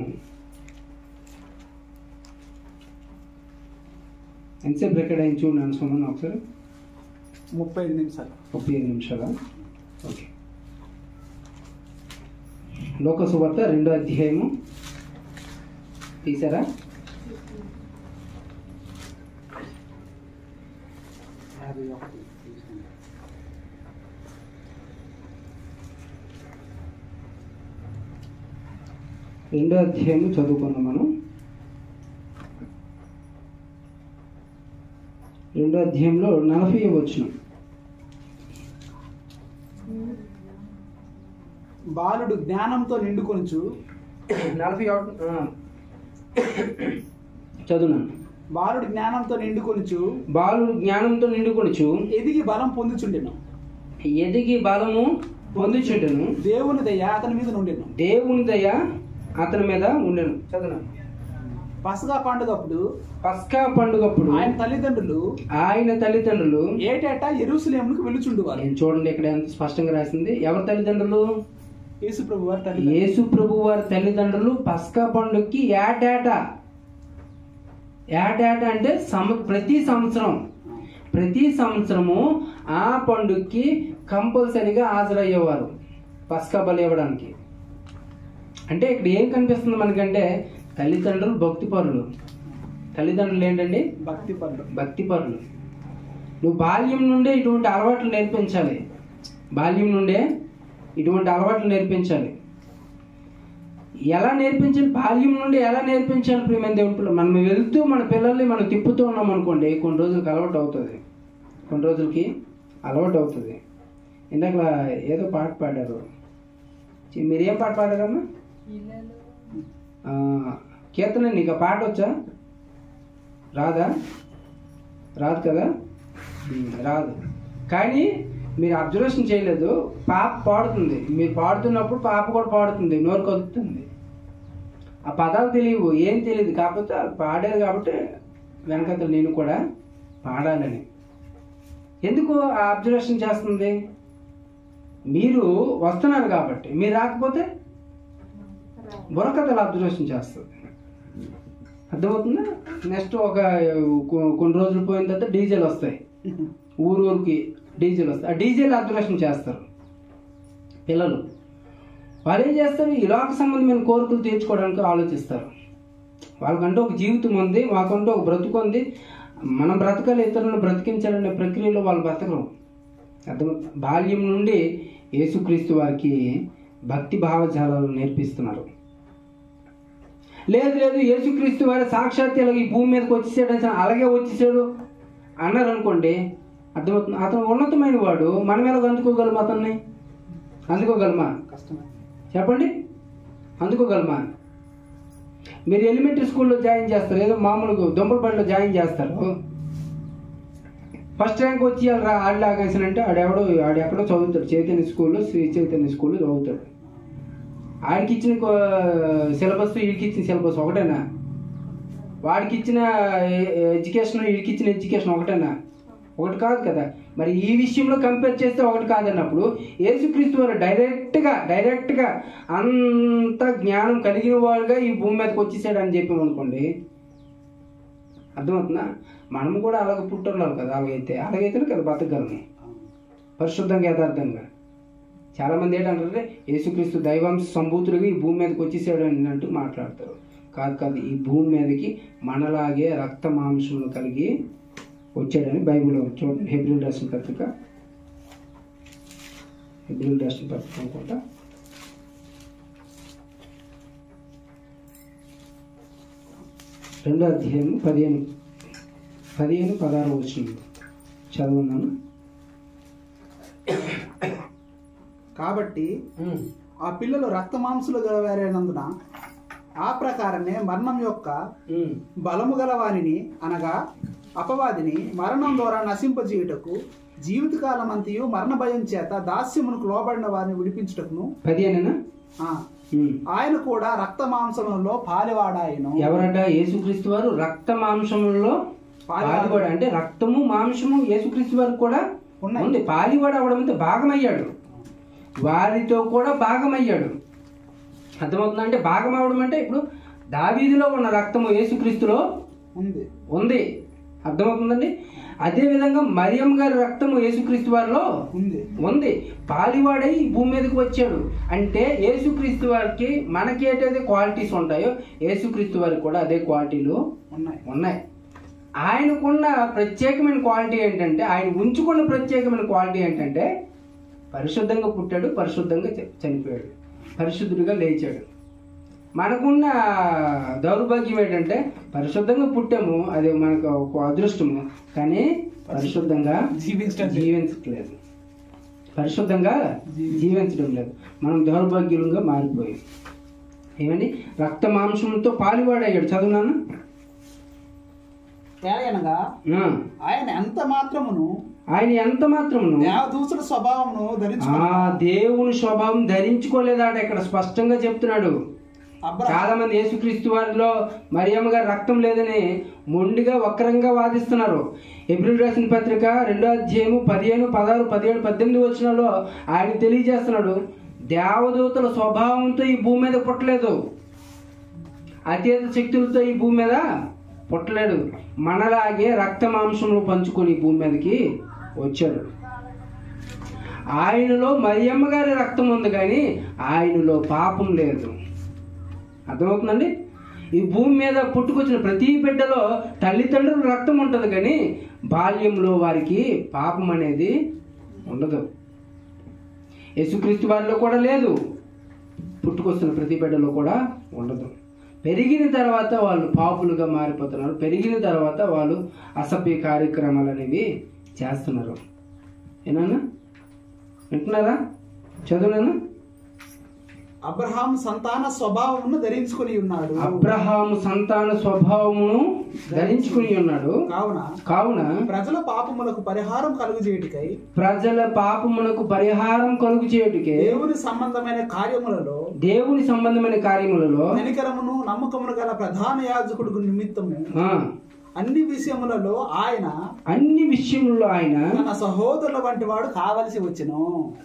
A: ఎంతసేపు రికార్డ్ అయింది చూడండి సుమన్ ఒకసారి.
B: 35 నిమిషాలు.
A: 35 నిమిషాలా? ఓకే. లోక సువార్త 2వ అధ్యాయము తీసారా? రెండో అధ్యాయము చదువుకున్నాం మనం. 2వ అధ్యాయంలో 40వ వచనం.
B: బాలుడు జ్ఞానంతో నిండుకొనుచు
A: 41 చదువున్నాను.
B: బాలుడు జ్ఞానంతో నిండుకొనుచు ఎదిగి బలం పొందుచుండెను. దేవుని దయ అతని మీద ఉండెను.
A: చదువున్నాను.
B: పస్కా పండుగప్పుడు
A: ఆయన తల్లిదండ్రులు
B: ఏటేటా యెరూషలేముకు వెలుచుండువారు.
A: చూడండి ఇక్కడ ఎంత స్పష్టంగా రాసింది. ఎవరి తల్లిదండ్రులు?
B: యేసు
A: ప్రభు వారి తల్లిదండ్రులు పస్కా పండుగకి ఏటేటా అంటే ప్రతి సంవత్సరము ఆ పండుగకి కంపల్సరీగా హాజరయ్యేవారు పస్కా బలి ఇవ్వడానికి. అంటే ఇక్కడ ఏం కనిపిస్తుంది మనకంటే తల్లిదండ్రులు భక్తిపరులు. తల్లిదండ్రులు ఏంటండి? భక్తిపరులు. నువ్వు బాల్యం నుండే ఇటువంటి అలవాట్లు నేర్పించాలి. ఎలా నేర్పించాలి? బాల్యం నుండి ఎలా నేర్పించాలి? ప్రియమైన దేవుడు, మనం వెళ్తూ మన పిల్లల్ని మనం తిప్పుతూ ఉన్నాం అనుకోండి, కొన్ని రోజులకి అలవాటు అవుతుంది. ఇందాక ఏదో పాట పాడారు. మీరేం పాట పాడారమ్మా? కీర్తన. నీకు ఆ పాట వచ్చా? రాదు కదా? రాదు. కానీ మీరు అబ్జర్వేషన్ చేయలేదు, పాప పాడుతుంది. మీరు పాడుతున్నప్పుడు పాప కూడా పాడుతుంది, నోరు కదుపుతుంది. ఆ పదాలు తెలియవు, ఏం తెలియదు. కాకపోతే పాడారు కాబట్టి వెనకతలు నేను కూడా పాడాలని. ఎందుకు ఆ అబ్జర్వేషన్ చేస్తుంది? మీరు వస్తున్నారు కాబట్టి. మీరు రాకపోతే బుర్రకథలు అబ్జర్వేషన్ చేస్తుంది. అర్థమవుతుందా? నెక్స్ట్ కొన్ని రోజులు పోయిన తర్వాత డీజేలు వస్తాయి, ఊరికి డీజేలు వస్తాయి. ఆ డీజేలు అబ్జర్వేషన్ చేస్తారు పిల్లలు. వాళ్ళు ఏం చేస్తారు? ఈ లోక సంబంధమైన కోరికలు తీర్చుకోవడానికి ఆలోచిస్తారు. వాళ్ళకంటూ ఒక జీవితం ఉంది, మాకంటూ ఒక బ్రతుకు ఉంది, మనం బ్రతకాలి, ఇతరులను బ్రతికించాలనే ప్రక్రియలో వాళ్ళు బ్రతకరు. అర్థమవుతుంది? బాల్యం నుండి యేసుక్రీస్తు వారికి భక్తి భావజాలాలు నేర్పిస్తున్నారు. లేదు యేసుక్రీస్తు వారి సాక్షాత్ ఈ భూమి మీదకి వచ్చేసాడు, అలాగే వచ్చేసాడు అన్నారు అనుకోండి, అర్థమవుతుంది? అతను ఉన్నతమైన వాడు. మనం ఎలా అందుకోగలమా? అతన్ని అందుకోగలమా? చెప్పండి, అందుకోగలమా? మీరు ఎలిమెంటరీ స్కూల్లో జాయిన్ చేస్తారు, ఏదో మామూలుగా దొంపలపల్లిలో జాయిన్ చేస్తారు. ఫస్ట్ ర్యాంక్ వచ్చి ఆడలాగేసానంటే ఆడెక్కడో చదువుతాడు. చైతన్య స్కూల్లో, శ్రీ చైతన్య స్కూల్లో చదువుతాడు. ఆడికి ఇచ్చిన సిలబస్ వీడికి ఇచ్చిన సిలబస్ ఒకటేనా? వాడికి ఇచ్చిన ఎడ్యుకేషన్ వీడికి ఇచ్చిన ఎడ్యుకేషన్ ఒకటేనా? ఒకటి కాదు కదా. మరి ఈ విషయంలో కంపేర్ చేస్తే ఒకటి కాదన్నప్పుడు యేసుక్రీస్తు వారు డైరెక్ట్గా అంత జ్ఞానం కలిగిన వాడుగా ఈ భూమి మీదకి వచ్చేసాడు అని చెప్పామనుకోండి, అర్థమవుతుందా? మనము కూడా అలాగే పుట్టాలి కదా. అలాగైతేనే కదా బతకగలను పరిశుద్ధంగా, యథార్థంగా. చాలామంది ఏంటంటే యేసుక్రీస్తు దైవాంశ సంభూతుడిగా ఈ భూమి మీదకి వచ్చేసాడు అని అంటూ మాట్లాడతారు. కాదు, ఈ భూమి మీదకి మనలాగే రక్త మాంసములు కలిగి వచ్చాడని బైబిల్లో చూడండి. హెబ్రీయులకు రాసిన పత్రిక హెబ్రీయులకు రాసిన పత్రిక అనుకుంటా. 2వ అధ్యాయం 15-16 వచనం చదువున్నాను.
B: కాబట్టి ఆ పిల్లలు రక్త మాంసులు గలవారైనందున ఆ ప్రకారమే మరణం యొక్క బలము గల వారిని అనగా అపవాదిని మరణం ద్వారా నశింపజేయుటకు జీవితకాలం అంతయు మరణ భయం చేత దాస్యమునకు లోబడిన వారిని విడిపించుటకును
A: 15
B: ఆయన కూడా రక్త మాంసములలో పాలివాడాయను.
A: ఎవరట? యేసుక్రీస్తు వారు రక్త మాంసములలో పాలివాడు. అంటే రక్తము మాంసము యేసుక్రీస్తు వారు కూడా ఉంది. పాలివాడు అవడం అంటే భాగమయ్యాడు, వారితో కూడా భాగమయ్యాడు. అర్థమవుతుంది? అంటే భాగం అవడం అంటే ఇప్పుడు దావీదులో ఉన్న రక్తము యేసుక్రీస్తులో ఉంది. అర్థమవుతుందండి? అదేవిధంగా మరియమ్మ గారి రక్తము యేసుక్రీస్తు వారిలో ఉంది. పాలివాడై ఈ భూమి మీదకి వచ్చాడు. అంటే యేసుక్రీస్తు వారికి మనకి ఏదైతే క్వాలిటీస్ ఉంటాయో యేసుక్రీస్తు వారికి కూడా అదే క్వాలిటీలు ఉన్నాయి. ఆయనకున్న ప్రత్యేకమైన క్వాలిటీ ఏంటంటే, ఆయన ఉంచుకున్న ప్రత్యేకమైన క్వాలిటీ ఏంటంటే, పరిశుద్ధంగా పుట్టాడు, పరిశుద్ధంగా చనిపోయాడు, పరిశుద్ధుడిగా లేచాడు. మనకున్న దౌర్భాగ్యం ఏంటంటే పరిశుద్ధంగా పుట్టాము, అది మనకు ఒక అదృష్టము, కానీ పరిశుద్ధంగా జీవించట్లేదు, పరిశుద్ధంగా జీవించడం లేదు. మనం దౌర్భాగ్యంగా మారిపోయాం. ఏమండి? రక్త మాంసంతో పాలువాడయ్యాడు. చదువునాను.
B: ఆయన ఎంత మాత్రమును
A: దేవదూతల స్వభావమును దేవుని స్వభావం ధరించుకోలేదాట. ఇక్కడ స్పష్టంగా చెప్తున్నాడు. చాలా మంది యేసుక్రీస్తు వారిలో మరియమ్మ గారి రక్తం లేదని మొండిగా వక్రంగా వాదిస్తున్నారు. హెబ్రీయులకు రాసిన పత్రిక 2వ అధ్యాయం 15, 16, 17, 18 వచనాల్లో ఆయన తెలియజేస్తున్నాడు, దేవదూతల స్వభావంతో ఈ భూమి మీద పుట్టలేదు, అతీత శక్తులతో ఈ భూమి మీద పుట్టలేడు, మనలాగే రక్త మాంసములు పంచుకొని ఈ భూమి మీదకి వచ్చాడు. ఆయనలో మరియమ్మ గారి రక్తం ఉంది, కానీ ఆయనలో పాపం లేదు. అర్థమవుతుందండి? ఈ భూమి మీద పుట్టుకొచ్చిన ప్రతి బిడ్డలో తల్లిదండ్రుల రక్తం ఉంటుంది, కానీ బాల్యంలో వారికి పాపం అనేది ఉండదు. యేసుక్రీస్తు వారిలో కూడా లేదు, పుట్టుకొస్తున్న ప్రతి బిడ్డలో కూడా ఉండదు. పెరిగిన తర్వాత వాళ్ళు పాపులుగా మారిపోతున్నారు, పెరిగిన తర్వాత వాళ్ళు అసభ్య కార్యక్రమాలు అనేవి చేస్తున్నారు. ఏనా వింటున్నారా? చదువునాను.
B: అబ్రహాము సంతాన స్వభావమును ధరించుకుని ఉన్నాడు.
A: అబ్రహాము సంతాన స్వభావమును ధరించుకుని ఉన్నాడు. కావున
B: ప్రజల పాపములకు పరిహారం కలుగు చేయుటకై దేవుని సంబంధమైన కార్యములలో కనికరమును నమ్మకమును గల ప్రధాన యాజకుడు నిమిత్తము అన్ని విషయములలో ఆయన తన సహోదరుల వంటి వాడు కావలసి వచ్చెను.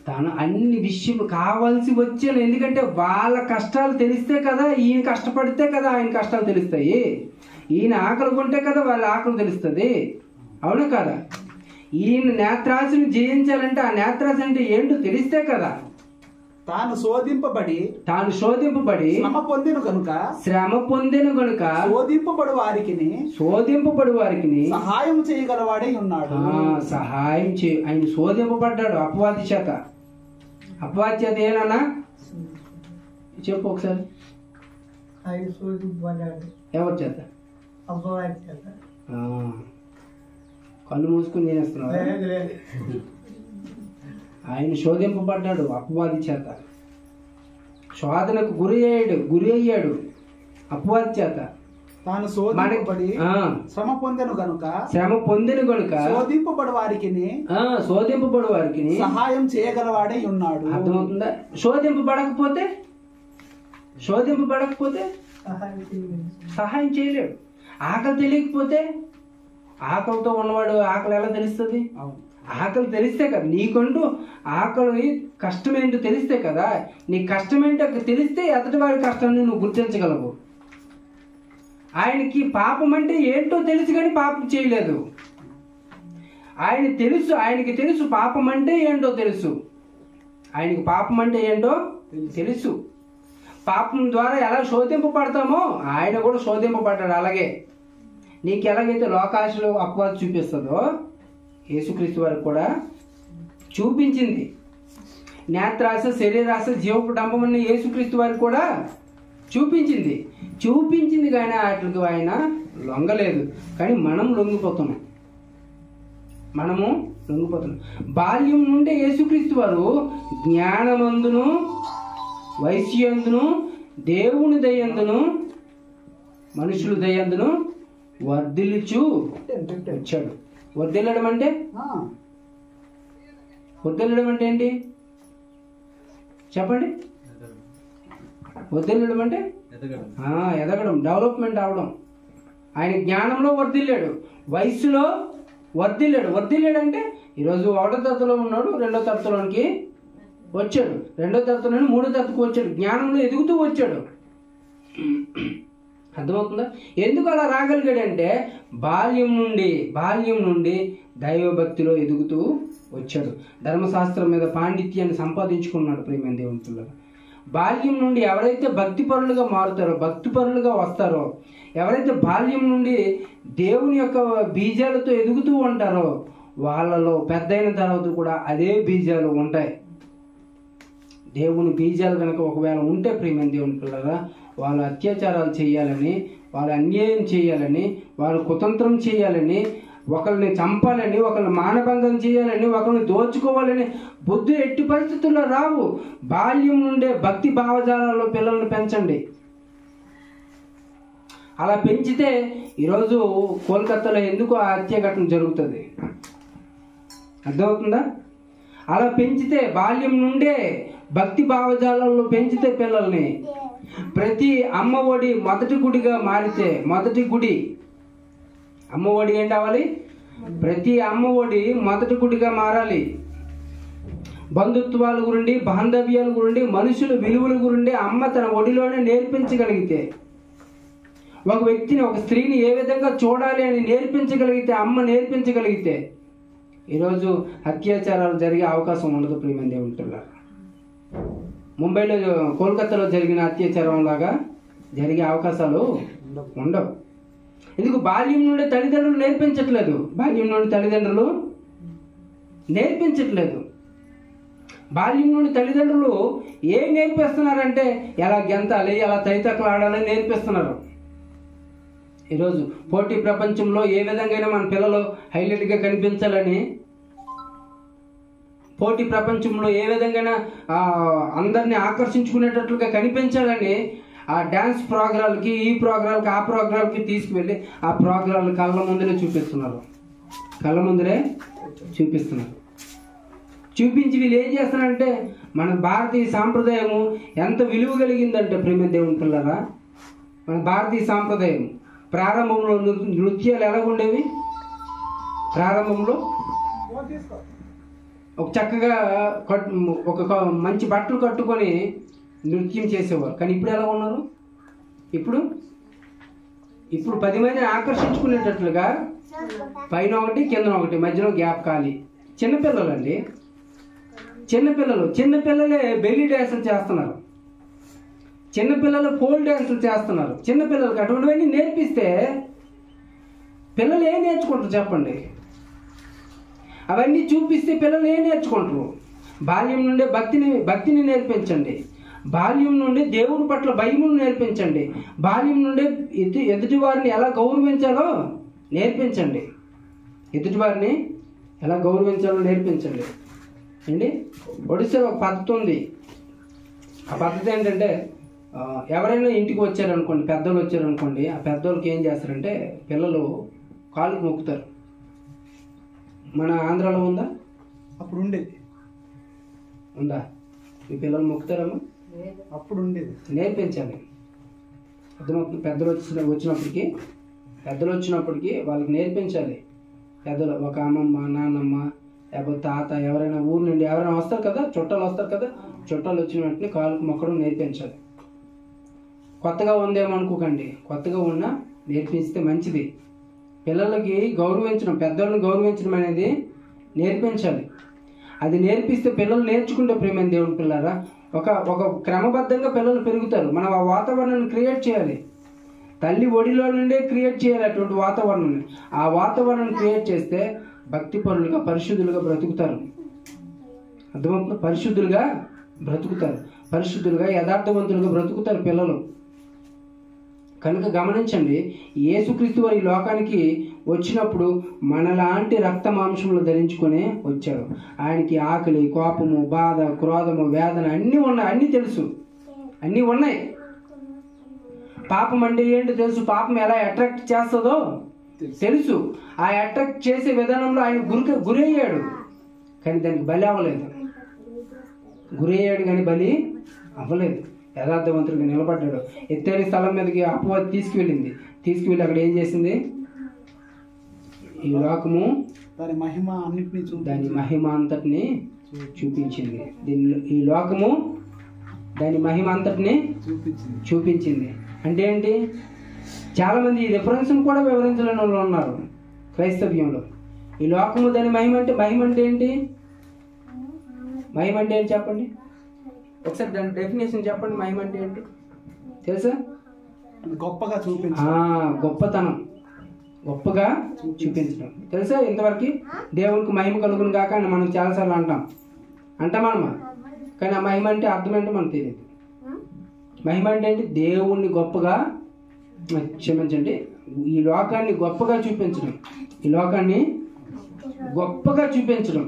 A: తను అన్ని విషయములు కావాల్సి వచ్చాను. ఎందుకంటే వాళ్ళ కష్టాలు తెలిస్తే కదా ఈయన కష్టపడితే కదా ఆయన కష్టాలు తెలుస్తాయి. ఈయన ఆకలి కొంటే కదా వాళ్ళ ఆకలి తెలుస్తుంది. అవునా కదా? ఈయన నేత్రాశను జయించాలంటే ఆ నేత్రాశ అంటే ఏంటో తెలిస్తే కదా.
B: తాను శోధింపబడి
A: శ్రమ పొందెను గనుక
B: శోధింపబడు వారికి సహాయం చేయగలవాడే ఉన్నాడు.
A: ఆయన శోధింపబడ్డాడు అపవాది చేత. ఏనన్నా చెప్పు ఒకసారి. ఎవరి చేత? కళ్ళు మూసుకుని తినేస్తున్నావు. ఆయన శోధింపబడ్డాడు అపవాది చేత, శోధనకు గురి అయ్యాడు అపవాది చేత.
B: తాను శ్రమ పొందెను గనుక శోధింపబడు వారికి సహాయం చేయగలవాడే ఉన్నాడు.
A: అర్థమవుతుందా? శోధింపబడకపోతే సహాయం చేయలేడు. ఆకలి తెలియకపోతే, ఆకలితో ఉన్నవాడు ఆకలి ఎలా తెలుస్తుంది? ఆకలి తెలిస్తే కదా నీకంటూ ఆకలి కష్టం ఏంటో తెలిస్తే కదా, నీ కష్టం ఏంటో తెలిస్తే ఎదుటి వారి కష్టాన్ని నువ్వు గుర్తించగలవు. ఆయనకి పాపం అంటే ఏంటో తెలుసు కానీ పాపం చేయలేదు. ఆయనకి తెలుసు పాపం అంటే ఏంటో తెలుసు. ఆయనకి పాపం అంటే ఏంటో తెలుసు. పాపం ద్వారా ఎలా శోధింపబడతామో ఆయన కూడా శోధింపబడ్డాడు. అలాగే నీకు ఎలాగైతే లోకాశలో అపవాదం చూపిస్తుందో యేసుక్రీస్తు వారికి కూడా చూపించింది. నేత్రాశ, శరీరాశ, జీవపు డంబమని యేసుక్రీస్తు వారికి కూడా చూపించింది కానీ వాటికి ఆయన లొంగలేదు. కానీ మనం లొంగిపోతున్నాం. బాల్యం నుండే యేసుక్రీస్తు వారు జ్ఞానమందును, వైశ్యందును, దేవుని దయందును, మనుషుల దయందును వర్ధిల్లుచు వచ్చాడు. వర్ధిల్లడం అంటే ఏంటి చెప్పండి? వర్ధిల్లడం అంటే ఎదగడం, డెవలప్మెంట్ అవడం. ఆయన జ్ఞానంలో వర్ధిల్లాడు, వయస్సులో వర్ధిల్లాడు అంటే ఈరోజు 1వ తరగతిలో ఉన్నాడు, 2వ తరగతిలోనికి వచ్చాడు, 2వ తరగతి నుండి 3వ తరగతికి వచ్చాడు, జ్ఞానంలో ఎదుగుతూ వచ్చాడు. అర్థమవుతుందా? ఎందుకు అలా రాగలిగాడంటే బాల్యం నుండి దైవభక్తిలో ఎదుగుతూ వచ్చాడు. ధర్మశాస్త్రం మీద పాండిత్యాన్ని సంపాదించుకున్నాడు. ప్రియమైన దేవుని పిల్లలు, బాల్యం నుండి ఎవరైతే భక్తిపరులుగా మారుతారో, భక్తిపరులుగా వస్తారో, ఎవరైతే బాల్యం నుండి దేవుని యొక్క బీజాలతో ఎదుగుతూ ఉంటారో వాళ్ళలో పెద్దయిన తర్వాత కూడా అదే బీజాలు ఉంటాయి. దేవుని బీజాలు కనుక ఒకవేళ ఉంటే ప్రియమైన దేవుని పిల్లరా, వాళ్ళు అత్యాచారాలు చేయాలని, వాళ్ళు అన్యాయం చేయాలని, వాళ్ళు కుతంత్రం చేయాలని, ఒకరిని చంపాలని, ఒకరిని మానభంగం చేయాలని, ఒకరిని దోచుకోవాలని బుద్ధి ఎట్టి పరిస్థితుల్లో రావు. బాల్యం నుండే భక్తి భావజాలలో పిల్లల్ని పెంచండి. అలా పెంచితే ఈరోజు కోల్కతాలో ఎందుకు ఆ హత్య ఘటన జరుగుతుంది? అర్థమవుతుందా? అలా పెంచితే, బాల్యం నుండే భక్తి భావజాలలో పెంచితే పిల్లల్ని, ప్రతి అమ్మ ఒడి మొదటి గుడిగా మారితే, అమ్మ ఒడి ఏం కావాలి? ప్రతి అమ్మ ఒడి మొదటి గుడిగా మారాలి. బంధుత్వాల గురించి, బాంధవ్యాల గురించి, మనుషుల విలువల గురించి అమ్మ తన ఒడిలోనే నేర్పించగలిగితే, ఒక వ్యక్తిని, ఒక స్త్రీని ఏ విధంగా చూడాలి అని నేర్పించగలిగితే, అమ్మ నేర్పించగలిగితే ఈరోజు అత్యాచారాలు జరిగే అవకాశం ఉండదు. ప్రియమైన దేవుని పిల్లలు, ముంబైలో, కోల్కతాలో జరిగిన అత్యాచారం లాగా జరిగే అవకాశాలు ఉండవు. ఎందుకు? బాల్యం నుండి తల్లిదండ్రులు నేర్పించట్లేదు. బాల్యం నుండి తల్లిదండ్రులు ఏం నేర్పిస్తున్నారంటే ఎలా గెంతాలి, ఎలా తైతక్కలు ఆడాలని నేర్పిస్తున్నారు. ఈరోజు పోటీ ప్రపంచంలో ఏ విధంగా మన పిల్లలు హైలైట్గా కనిపించాలని, పోటీ ప్రపంచంలో ఏ విధంగా అందరినీ ఆకర్షించుకునేటట్లుగా కనిపించాలని ఆ డ్యాన్స్ ప్రోగ్రాంలకి, ఈ ప్రోగ్రాంలకి, ఆ ప్రోగ్రాంలకి తీసుకువెళ్ళి ఆ ప్రోగ్రాంలు కళ్ళ ముందరే చూపిస్తున్నారు. చూపించి వీళ్ళు ఏం చేస్తున్నారంటే, మన భారతీయ సాంప్రదాయము ఎంత విలువ కలిగిందంటే ప్రేమ దేవుని పిల్లరా, మన భారతీయ సాంప్రదాయం ప్రారంభంలో నృత్యాలు ఎలా ఉండేవి? ప్రారంభంలో ఒక చక్కగా ఒక మంచి బట్టలు కట్టుకొని నృత్యం చేసేవారు. కానీ ఇప్పుడు ఎలా ఉన్నారు? ఇప్పుడు 10 మందిని ఆకర్షించుకునేటట్లుగా పైన ఒకటి, కింద ఒకటి, మధ్యలో గ్యాప్ ఖాళీ. చిన్నపిల్లలండి, చిన్నపిల్లలే బెల్లీ డ్యాన్సులు చేస్తున్నారు, చిన్నపిల్లలు పోల్ డ్యాన్సులు చేస్తున్నారు. చిన్నపిల్లలకి అటువంటివన్నీ నేర్పిస్తే పిల్లలు ఏం నేర్చుకుంటారు చెప్పండి? అవన్నీ చూపిస్తే పిల్లలు ఏం నేర్చుకుంటారు? బాల్యం నుండే భక్తిని నేర్పించండి. బాల్యం నుండి దేవుని పట్ల భయమును నేర్పించండి. బాల్యం నుండి ఎదుటి వారిని ఎలా గౌరవించాలో నేర్పించండి. అండి, ఒడిశాలో ఒక పద్ధతి ఉంది. ఆ పద్ధతి ఏంటంటే, ఎవరైనా ఇంటికి వచ్చారనుకోండి, పెద్దోళ్ళు వచ్చారనుకోండి, ఆ పెద్దోళ్ళకి ఏం చేస్తారంటే పిల్లలు కాళ్ళకు మొక్కుతారు. మన ఆంధ్రాలో ఉందా?
B: అప్పుడు ఉండేది.
A: ఉందా? మీ పిల్లలు మొక్కుతారమ్మా?
B: అప్పుడు ఉండేది.
A: నేర్పించాలి. అర్థమవుతుంది? పెద్దలు వచ్చినప్పటికీ వాళ్ళకి నేర్పించాలి. పెద్దలు, ఒక అమ్మమ్మ, నాన్నమ్మ, లేకపోతే తాత, ఎవరైనా ఊరు నుండి ఎవరైనా వస్తారు కదా, చుట్టాలు వచ్చిన వెంటనే కాళ్ళకు మొక్కడం నేర్పించాలి. కొత్తగా ఉందేమో అనుకోకండి, కొత్తగా ఉన్నా నేర్పిస్తే మంచిది. పిల్లలకి గౌరవించడం, పెద్దలను గౌరవించడం అనేది నేర్పించాలి. అది నేర్పిస్తే పిల్లలు నేర్చుకుంటే ప్రేమైన దేవుని పిల్లరా, ఒక క్రమబద్ధంగా పిల్లలు పెరుగుతారు. మనం ఆ వాతావరణాన్ని క్రియేట్ చేయాలి. తల్లి ఒడిలో నుండే క్రియేట్ చేయాలి అటువంటి వాతావరణాన్ని. ఆ వాతావరణాన్ని క్రియేట్ చేస్తే భక్తిపరులుగా, పరిశుద్ధులుగా బ్రతుకుతారు. అర్థమవుతుంది? పరిశుద్ధులుగా బ్రతుకుతారు, పరిశుద్ధులుగా యథార్థవంతులుగా బ్రతుకుతారు పిల్లలు. కనుక గమనించండి, యేసుక్రీస్తు వారి ఈ లోకానికి వచ్చినప్పుడు మనలాంటి రక్త మాంసములు ధరించుకునే వచ్చాడు. ఆయనకి ఆకలి, కోపము, బాధ, క్రోధము, వేదన అన్నీ ఉన్నాయి, అన్నీ తెలుసు, అన్నీ ఉన్నాయి. పాపం అంటే ఏంటో తెలుసు, పాపం ఎలా అట్రాక్ట్ చేస్తుందో తెలుసు. ఆ అట్రాక్ట్ చేసే విధానంలో ఆయన గురయ్యాడు, కానీ దానికి బలి అవ్వలేదు. గురయ్యాడు కానీ బలి అవ్వలేదు. యథార్థవంతుడిగా నిలబడ్డాడు. ఎత్తైన స్థలం మీదకి అపవాది తీసుకువెళ్ళి అక్కడ ఏం చేసింది? ఈ లోకము దాని మహిమ అంతటిని చూపించింది. ఈ లోకము దాని మహిమ అంతటిని చూపించింది. అంటే ఏంటి? చాలా మంది ఈ రిఫరెన్స్ కూడా వివరించలేని వాళ్ళు ఉన్నారు క్రైస్తవ్యంలో. ఈ లోకము దాని మహిమ అంటే ఏంటి? మహిమ అంటే ఏంటి చెప్పండి ఒకసారి, దాని డెఫినేషన్ చెప్పండి. మహిమ అంటే ఏంటి తెలుసా?
B: గొప్పగా
A: గొప్పతనం, గొప్పగా చూపించడం. తెలుసా? ఇంతవరకు దేవునికి మహిమ కలుగును కాక అని మనం చాలాసార్లు అంటామన్నమా, కానీ ఆ మహిమ అంటే అర్థం ఏంటో మనకు తెలియదు. మహిమ అంటే ఏంటి? దేవుణ్ణి గొప్పగా, క్షమించండి, ఈ లోకాన్ని గొప్పగా చూపించడం. ఈ లోకాన్ని గొప్పగా చూపించడం.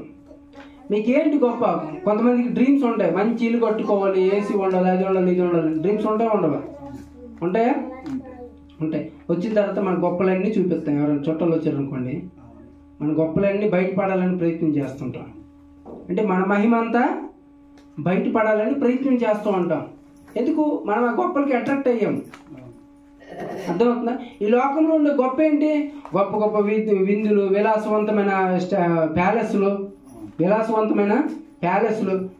A: మీకేంటి గొప్ప? కొంతమందికి డ్రీమ్స్ ఉంటాయి, మంచి ఇల్లు కట్టుకోవాలి, ఏసీ ఉండాలి, అది ఉండాలి, ఇది ఉండాలి. డ్రీమ్స్ ఉంటాయా ఉండవా? ఉంటాయా? ఉంటాయి. వచ్చిన తర్వాత మన గొప్పలన్నీ చూపిస్తాం. ఎవరైనా చుట్టాలు వచ్చారనుకోండి, మన గొప్పలన్నీ బయటపడాలని ప్రయత్నం చేస్తుంటాం. అంటే మన మహిమ అంతా బయటపడాలని ప్రయత్నం చేస్తూ ఉంటాం. ఎందుకు? మనం ఆ గొప్పలకి అట్రాక్ట్ అయ్యాం. అర్థమవుతుందా? ఈ లోకంలో ఉండే గొప్ప ఏంటి? గొప్ప గొప్ప విందులు, విలాసవంతమైన ప్యాలెస్లు.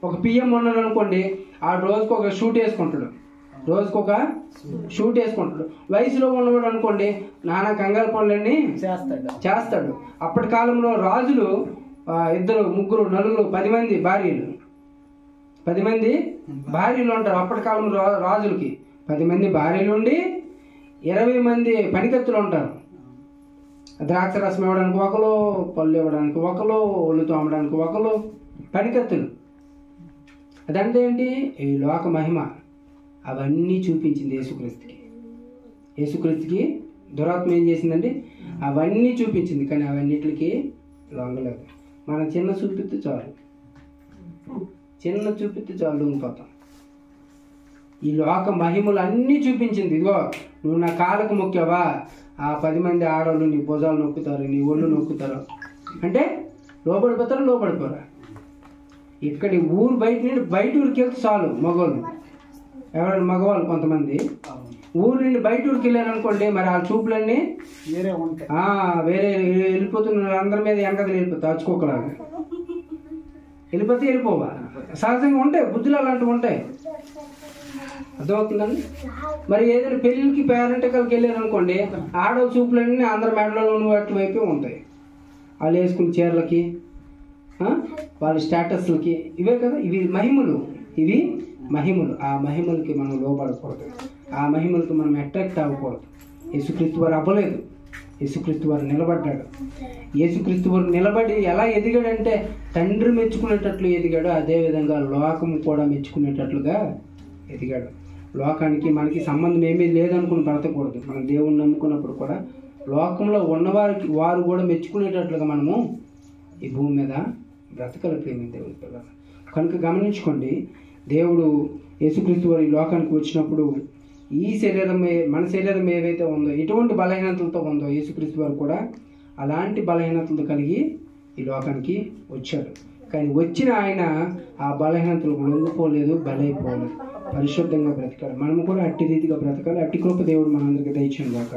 A: ఒక పిఎం ఉన్నాడు అనుకోండి, ఆ రోజుకు ఒక షూట్ వేసుకుంటాడు. వయసులో ఉన్నవాడు అనుకోండి, నానా కంగారు పనులన్నీ చేస్తాడు. అప్పటి కాలంలో రాజులు 2, 3, 4, 10 మంది భార్యలు, 10 మంది భార్యలు ఉంటారు. అప్పటి కాలంలో రాజులకి 10 మంది భార్యలు ఉండి 20 మంది పనికత్తులు ఉంటారు. ద్రాక్ష రసం ఇవ్వడానికి ఒకరు, పళ్ళు ఇవ్వడానికి ఒకరు, ఒళ్ళు తోమడానికి ఒకరు, పనికత్తులు. అదంటే ఏంటి? ఈ లోక మహిమ. అవన్నీ చూపించింది యేసుక్రీస్తుకి దురాత్మ ఏం చేసిందంటే అవన్నీ చూపించింది, కానీ అవన్నిటికి లొంగలేదు. మనం చిన్న చూపిస్తే చాలు లొంగిపోతాం. ఈ లోక మహిమలు అన్నీ చూపించింది. ఇదిగో నువ్వు నా కాళ్ళకు మొక్కావా, ఆ 10 మంది ఆడవాళ్ళు నీ భుజాలు నొక్కుతారు, నీ ఒళ్ళు నొక్కుతారు అంటే లోబడిపోరా? ఇక్కడి ఊరు బయట నుండి బయట ఊరికి వెళ్తే చాలు మగవాళ్ళు, ఎవరైనా మగవాళ్ళు కొంతమంది ఊరు నుండి బయట ఊరికి వెళ్ళారు అనుకోండి, మరి ఆ చూపులన్నీ వేరే వెళ్ళిపోతున్న అందరి మీద వెనకదలు వెళ్ళిపోతాయి. అచ్చుకోకలాగా వెళ్ళిపోవా? సహజంగా ఉంటాయి, బుద్ధులు అలాంటివి ఉంటాయి. అర్థమవుతుందండి? మరి ఏదైనా పెళ్ళిళ్ళకి పేరెంటకలకి వెళ్ళారు అనుకోండి, ఆడవ చూపులన్నీ అందరి మెడలో అటువైపే ఉంటాయి. వాళ్ళు వేసుకున్న చీరలకి, వాళ్ళ స్టేటస్లకి, ఇవే కదా. ఇవి మహిమలు. ఆ మహిమలకి మనం లోబడకూడదు, ఆ మహిమలకి మనం అట్రాక్ట్ అవ్వకూడదు. యేసుక్రీస్తు వారు అవ్వలేదు, యేసుక్రీస్తు వారు నిలబడ్డాడు. యేసుక్రీస్తు వారు నిలబడి ఎలా ఎదిగాడంటే తండ్రి మెచ్చుకునేటట్లు ఎదిగాడు. అదేవిధంగా లోకం కూడా మెచ్చుకునేటట్లుగా ఎదిగాడు. లోకానికి మనకి సంబంధం ఏమీ లేదనుకుని బ్రతకూడదు. మనం దేవుణ్ణి నమ్ముకున్నప్పుడు కూడా లోకంలో ఉన్నవారికి వారు కూడా మెచ్చుకునేటట్లుగా మనము ఈ భూమి మీద బ్రతకలు ప్రేమ దేవుని పిల్లలు. కనుక గమనించుకోండి, దేవుడు యేసుక్రీస్తు వారు ఈ లోకానికి వచ్చినప్పుడు ఈ మన శరీరం ఏవైతే ఉందో, ఎటువంటి బలహీనతలతో ఉందో, యేసుక్రీస్తు వారు కూడా అలాంటి బలహీనతలు కలిగి ఈ లోకానికి వచ్చాడు. కానీ వచ్చిన ఆయన ఆ బలహీనతలకు లొంగిపోలేదు, బలైపోలేదు, పరిశుద్ధంగా బ్రతకాడు. మనము కూడా అట్టి రీతిగా బ్రతకాలి. అట్టి కృప దేవుడు మనందరికీ దయచేయును గాక.